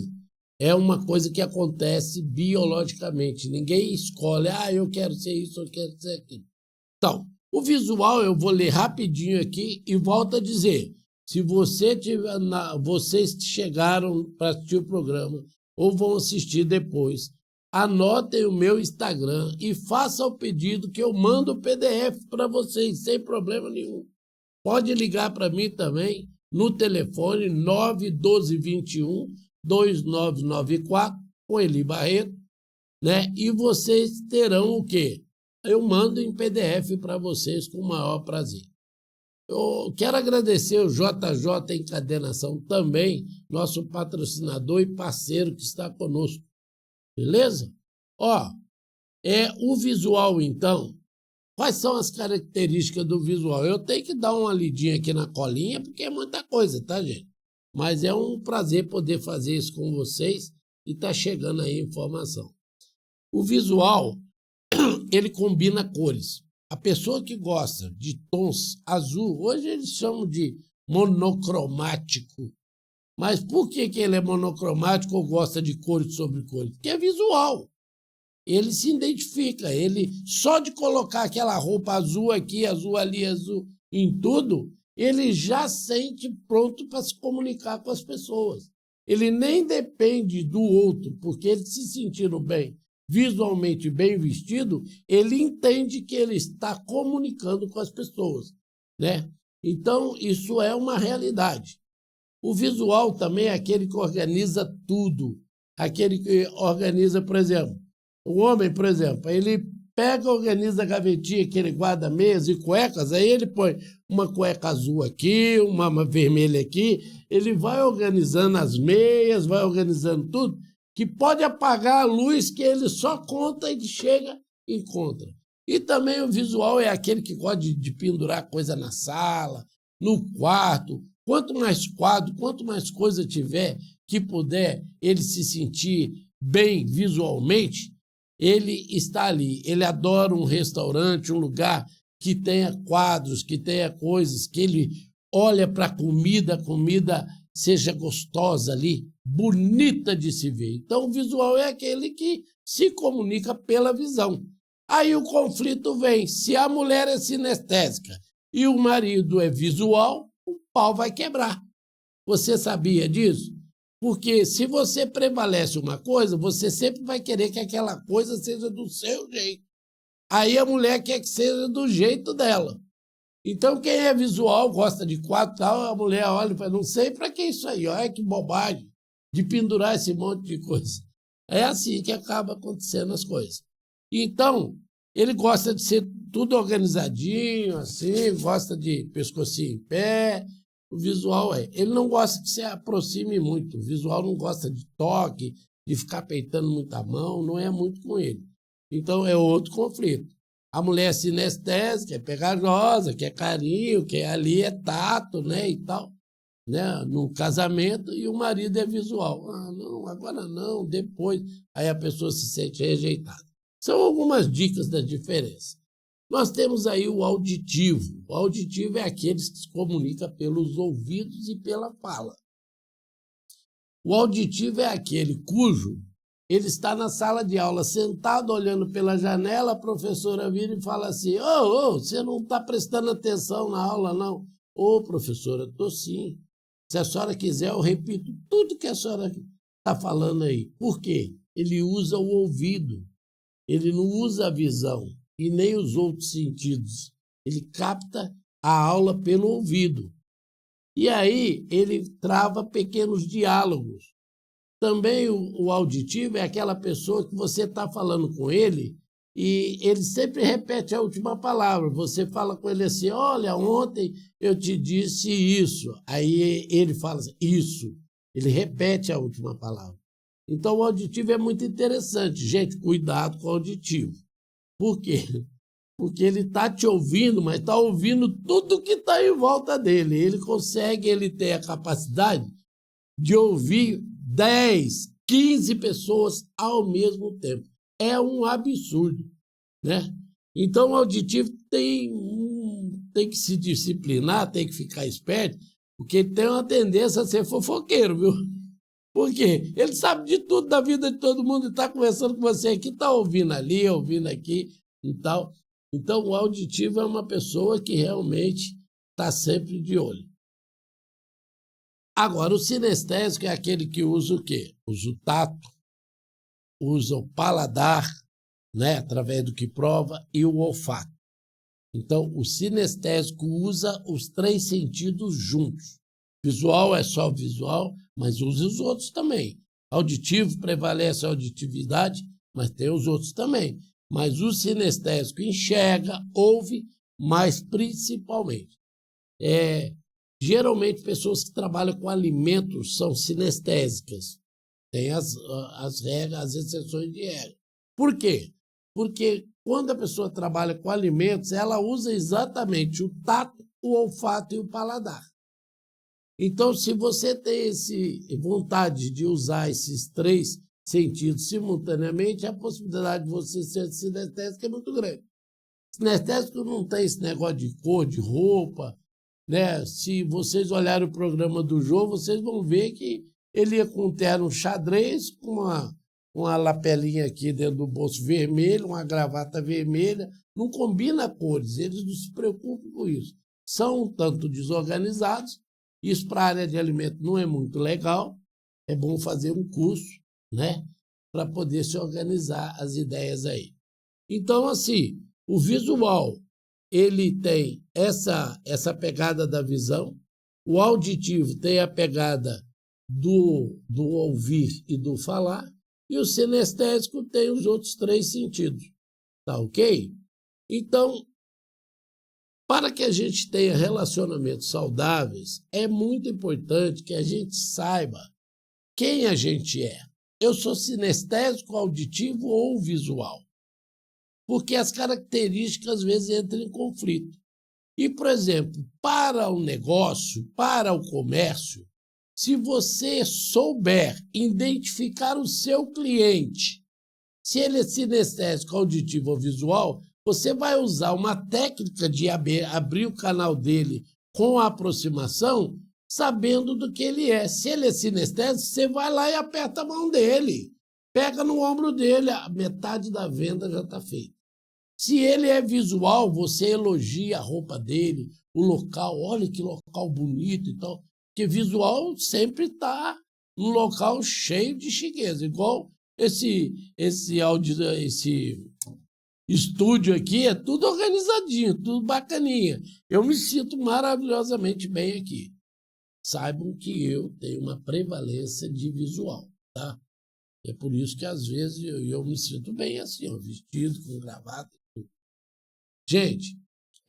Speaker 1: é uma coisa que acontece biologicamente. Ninguém escolhe, eu quero ser isso, eu quero ser aquilo. Então, o visual eu vou ler rapidinho aqui e volto a dizer, se você tiver vocês chegaram para assistir o programa ou vão assistir depois, anotem o meu Instagram e façam o pedido que eu mando o PDF para vocês, sem problema nenhum. Pode ligar para mim também no telefone 91221-2994, com Eli Barreto, né? E vocês terão o quê? Eu mando em PDF para vocês com o maior prazer. Eu quero agradecer o JJ Encadenação também, nosso patrocinador e parceiro que está conosco. Beleza? O visual, então. Quais são as características do visual? Eu tenho que dar uma lidinha aqui na colinha, porque é muita coisa, tá, gente? Mas é um prazer poder fazer isso com vocês e tá chegando aí a informação. O visual, ele combina cores. A pessoa que gosta de tons azul, hoje eles chamam de monocromático. Mas por que ele é monocromático ou gosta de cores sobre cores? Porque é visual. Ele se identifica, ele só de colocar aquela roupa azul aqui, azul ali, azul em tudo, ele já sente pronto para se comunicar com as pessoas. Ele nem depende do outro, porque ele se sentindo bem, visualmente bem vestido, ele entende que ele está comunicando com as pessoas, né? Então, isso é uma realidade. O visual também é aquele que organiza tudo, aquele que organiza, por exemplo, o homem, por exemplo, ele pega, organiza a gavetinha que ele guarda mesa e cuecas, aí ele põe uma cueca azul aqui, uma vermelha aqui, ele vai organizando as meias, vai organizando tudo, que pode apagar a luz que ele só conta e chega e encontra. E também o visual é aquele que gosta de pendurar coisa na sala, no quarto. Quanto mais quadro, quanto mais coisa tiver que puder ele se sentir bem visualmente, ele está ali. Ele adora um restaurante, um lugar que tenha quadros, que tenha coisas, que ele olha para a comida seja gostosa ali, bonita de se ver. Então, o visual é aquele que se comunica pela visão. Aí o conflito vem. Se a mulher é sinestésica e o marido é visual, o pau vai quebrar. Você sabia disso? Porque se você prevalece uma coisa, você sempre vai querer que aquela coisa seja do seu jeito. Aí a mulher quer que seja do jeito dela. Então quem é visual, gosta de quadro e tal, a mulher olha e fala, não sei para que isso aí, olha que bobagem de pendurar esse monte de coisa. É assim que acaba acontecendo as coisas. Então, ele gosta de ser tudo organizadinho, assim, gosta de pescocinho em pé. O visual ele não gosta que se aproxime muito. O visual não gosta de toque, de ficar peitando muita mão, não é muito com ele. Então é outro conflito. A mulher é sinestésica, é pegajosa, quer carinho, quer ali é tato, né, e tal, né, no casamento, e o marido é visual. Não, agora não, depois. Aí a pessoa se sente rejeitada. São algumas dicas da diferença. Nós temos aí o auditivo. O auditivo é aquele que se comunica pelos ouvidos e pela fala. O auditivo é aquele cujo ele está na sala de aula, sentado, olhando pela janela, a professora vira e fala assim, você não está prestando atenção na aula, não. Professora, estou sim. Se a senhora quiser, eu repito tudo que a senhora está falando aí. Por quê? Ele usa o ouvido, ele não usa a visão e nem os outros sentidos. Ele capta a aula pelo ouvido. E aí ele trava pequenos diálogos. Também o auditivo é aquela pessoa que você está falando com ele e ele sempre repete a última palavra. Você fala com ele assim, olha, ontem eu te disse isso. Aí ele fala assim, isso. Ele repete a última palavra. Então o auditivo é muito interessante. Gente, cuidado com o auditivo. Por quê? Porque ele está te ouvindo, mas está ouvindo tudo que está em volta dele. Ele tem a capacidade de ouvir 10, 15 pessoas ao mesmo tempo. É um absurdo, né? Então, o auditivo tem que se disciplinar, tem que ficar esperto, porque ele tem uma tendência a ser fofoqueiro, viu? Por quê? Ele sabe de tudo da vida de todo mundo e está conversando com você aqui, está ouvindo ali, ouvindo aqui e tal. Então, o auditivo é uma pessoa que realmente está sempre de olho. Agora, o sinestésico é aquele que usa o quê? Usa o tato, usa o paladar, né, através do que prova, e o olfato. Então, o sinestésico usa os 3 sentidos juntos. Visual é só visual, mas usa os outros também. Auditivo prevalece a auditividade, mas tem os outros também. Mas o sinestésico enxerga, ouve, mas principalmente. Geralmente, pessoas que trabalham com alimentos são sinestésicas. Tem as regras, as exceções de regra. Por quê? Porque quando a pessoa trabalha com alimentos, ela usa exatamente o tato, o olfato e o paladar. Então, se você tem vontade de usar esses 3 sentidos simultaneamente, a possibilidade de você ser sinestésico é muito grande. Sinestésico não tem esse negócio de cor, de roupa, né? Se vocês olharem o programa do Jô, vocês vão ver que ele ia com um terno xadrez, com uma lapelinha aqui dentro do bolso vermelho, uma gravata vermelha. Não combina cores, eles não se preocupam com isso. São um tanto desorganizados. Isso para a área de alimento não é muito legal. É bom fazer um curso, né, para poder se organizar as ideias aí. Então, assim, o visual, ele tem essa pegada da visão. O auditivo tem a pegada do ouvir e do falar, e o sinestésico tem os outros 3 sentidos, tá ok? Então, para que a gente tenha relacionamentos saudáveis, é muito importante que a gente saiba quem a gente é. Eu sou sinestésico, auditivo ou visual? Porque as características às vezes entram em conflito. E, por exemplo, para o negócio, para o comércio, se você souber identificar o seu cliente, se ele é sinestésico, auditivo ou visual, você vai usar uma técnica de abrir o canal dele com a aproximação, sabendo do que ele é. Se ele é sinestésico, você vai lá e aperta a mão dele, pega no ombro dele, a metade da venda já está feita. Se ele é visual, você elogia a roupa dele, o local, olha que local bonito e tal. Porque visual sempre está num local cheio de chiqueza. Igual esse estúdio aqui, é tudo organizadinho, tudo bacaninha. Eu me sinto maravilhosamente bem aqui. Saibam que eu tenho uma prevalência de visual, tá? É por isso que às vezes eu me sinto bem assim, ó, vestido, com gravata. Gente,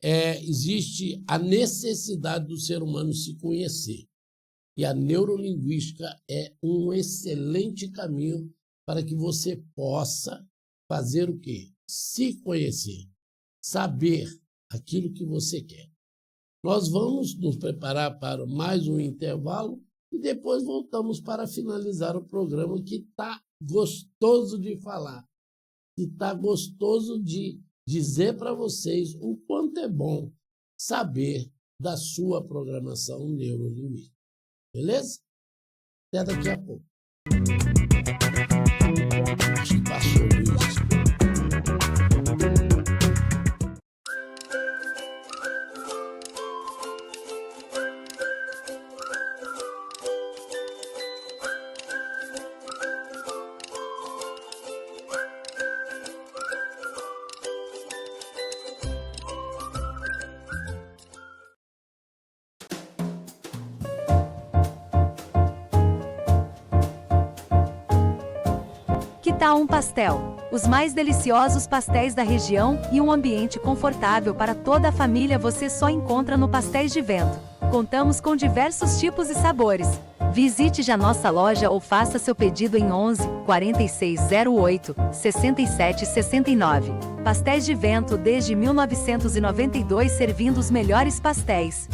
Speaker 1: existe a necessidade do ser humano se conhecer. E a neurolinguística é um excelente caminho para que você possa fazer o quê? Se conhecer, saber aquilo que você quer. Nós vamos nos preparar para mais um intervalo e depois voltamos para finalizar o programa, que está gostoso de falar, que está gostoso de dizer para vocês o quanto é bom saber da sua programação neurolinguística. Beleza? Até daqui a pouco. Acho que passou isso.
Speaker 11: tal um pastel? Os mais deliciosos pastéis da região e um ambiente confortável para toda a família você só encontra no Pastéis de Vento. Contamos com diversos tipos e sabores. Visite já nossa loja ou faça seu pedido em 11 4608 6769. Pastéis de Vento desde 1992 servindo os melhores pastéis.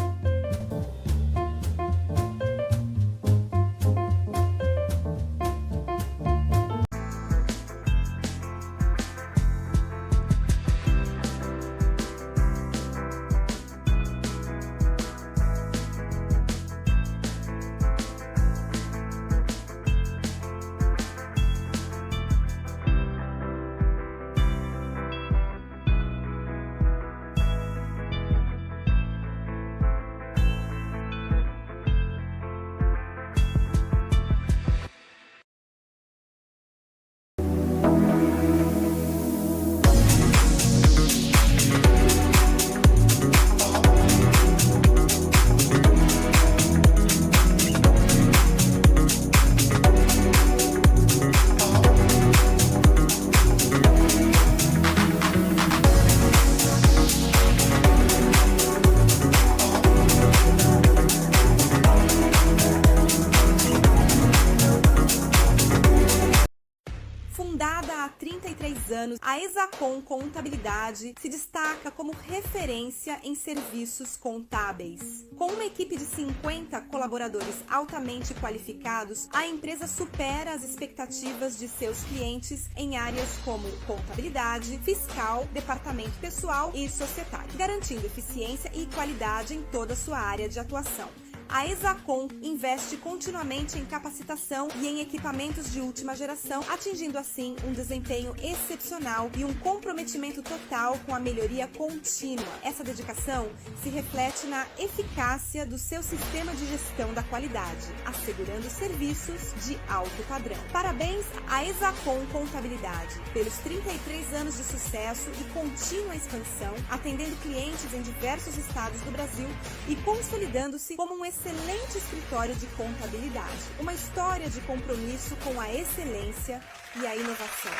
Speaker 12: Fundada há 33 anos, a Exacom Contabilidade se destaca como referência em serviços contábeis. Com uma equipe de 50 colaboradores altamente qualificados, a empresa supera as expectativas de seus clientes em áreas como contabilidade, fiscal, departamento pessoal e societário, garantindo eficiência e qualidade em toda a sua área de atuação. A Exacom investe continuamente em capacitação e em equipamentos de última geração, atingindo assim um desempenho excepcional e um comprometimento total com a melhoria contínua. Essa dedicação se reflete na eficácia do seu sistema de gestão da qualidade, assegurando serviços de alto padrão. Parabéns à Exacom Contabilidade pelos 33 anos de sucesso e contínua expansão, atendendo clientes em diversos estados do Brasil e consolidando-se como um excelente escritório de contabilidade. Uma história de compromisso com a excelência e a inovação.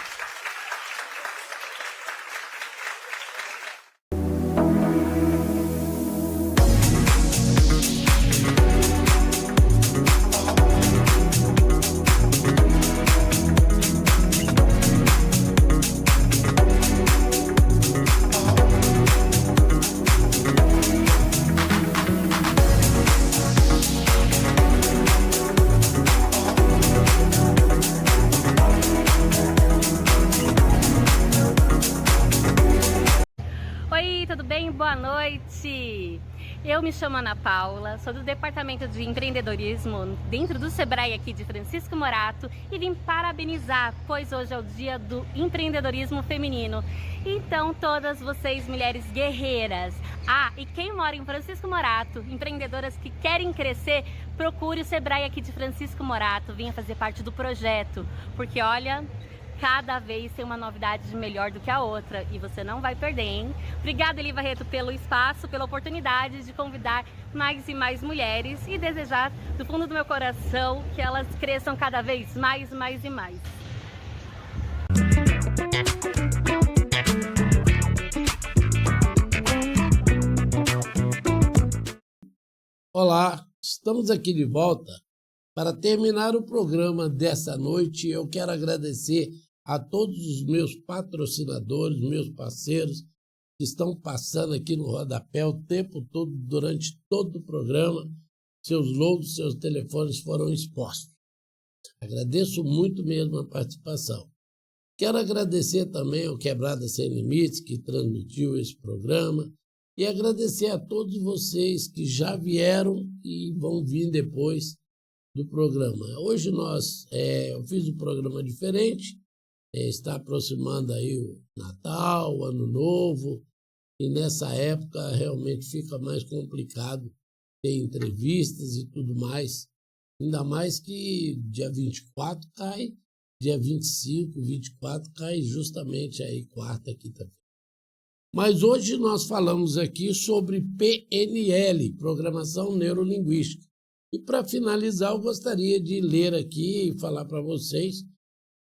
Speaker 2: Tudo bem? Boa noite! Eu me chamo Ana Paula, sou do Departamento de Empreendedorismo dentro do Sebrae aqui de Francisco Morato e vim parabenizar, pois hoje é o dia do empreendedorismo feminino. Então, todas vocês, mulheres guerreiras, e quem mora em Francisco Morato, empreendedoras que querem crescer, procure o Sebrae aqui de Francisco Morato, venha fazer parte do projeto, porque olha, cada vez tem uma novidade melhor do que a outra e você não vai perder, hein? Obrigada, Eli Barreto, pelo espaço, pela oportunidade de convidar mais e mais mulheres e desejar do fundo do meu coração que elas cresçam cada vez mais e mais.
Speaker 1: Olá, estamos aqui de volta. Para terminar o programa dessa noite, eu quero agradecer a todos os meus patrocinadores, meus parceiros, que estão passando aqui no rodapé o tempo todo, durante todo o programa. Seus logos, seus telefones foram expostos. Agradeço muito mesmo a participação. Quero agradecer também ao Quebrada Sem Limites, que transmitiu esse programa, e agradecer a todos vocês que já vieram e vão vir depois do programa. Hoje eu fiz um programa diferente, está aproximando aí o Natal, o Ano Novo, e nessa época realmente fica mais complicado ter entrevistas e tudo mais, ainda mais que dia 24 cai, dia 25, 24 cai justamente aí quarta, quinta-feira. Mas hoje nós falamos aqui sobre PNL, Programação Neurolinguística. E para finalizar, eu gostaria de ler aqui e falar para vocês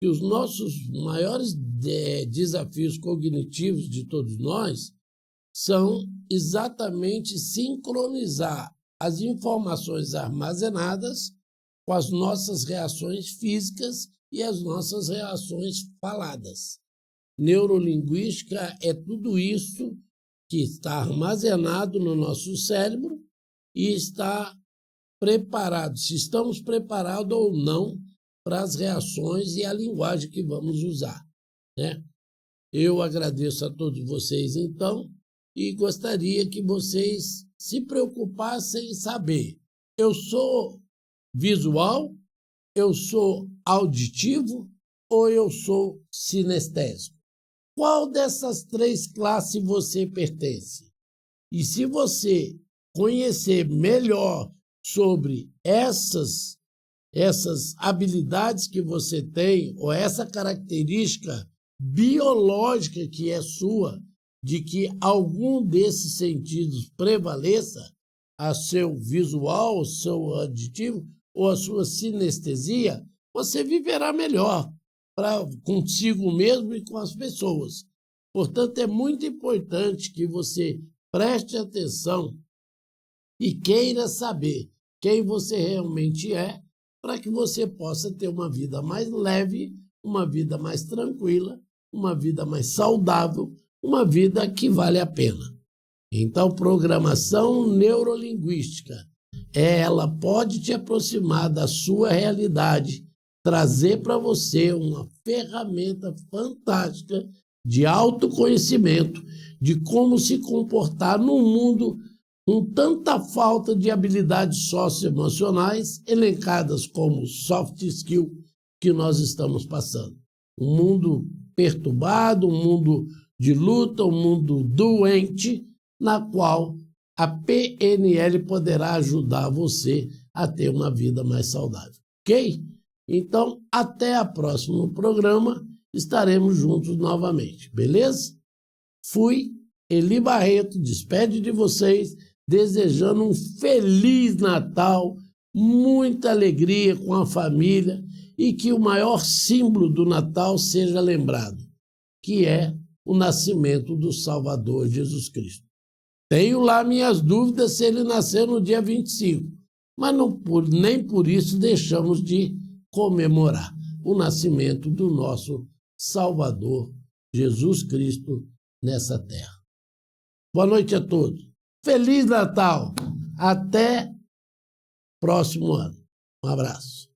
Speaker 1: que os nossos maiores desafios cognitivos de todos nós são exatamente sincronizar as informações armazenadas com as nossas reações físicas e as nossas reações faladas. Neurolinguística é tudo isso que está armazenado no nosso cérebro e está preparado, se estamos preparados ou não para as reações e a linguagem que vamos usar, né? Eu agradeço a todos vocês, então, e gostaria que vocês se preocupassem em saber: eu sou visual, eu sou auditivo ou eu sou sinestésico? Qual dessas três classes você pertence? E se você conhecer melhor sobre essas habilidades que você tem, ou essa característica biológica que é sua, de que algum desses sentidos prevaleça, a seu visual, o seu auditivo ou a sua sinestesia, você viverá melhor consigo mesmo e com as pessoas. Portanto, é muito importante que você preste atenção e queira saber quem você realmente é, para que você possa ter uma vida mais leve, uma vida mais tranquila, uma vida mais saudável, uma vida que vale a pena. Então, programação neurolinguística, ela pode te aproximar da sua realidade, trazer para você uma ferramenta fantástica de autoconhecimento, de como se comportar num mundo com tanta falta de habilidades socioemocionais, elencadas como soft skill, que nós estamos passando. Um mundo perturbado, um mundo de luta, um mundo doente, na qual a PNL poderá ajudar você a ter uma vida mais saudável. Ok? Então, até o próximo programa, estaremos juntos novamente, beleza? Fui, Eli Barreto, despede de vocês, desejando um Feliz Natal, muita alegria com a família e que o maior símbolo do Natal seja lembrado, que é o nascimento do Salvador Jesus Cristo. Tenho lá minhas dúvidas se ele nasceu no dia 25, mas nem por isso deixamos de comemorar o nascimento do nosso Salvador Jesus Cristo nessa terra. Boa noite a todos. Feliz Natal. Até próximo ano. Um abraço.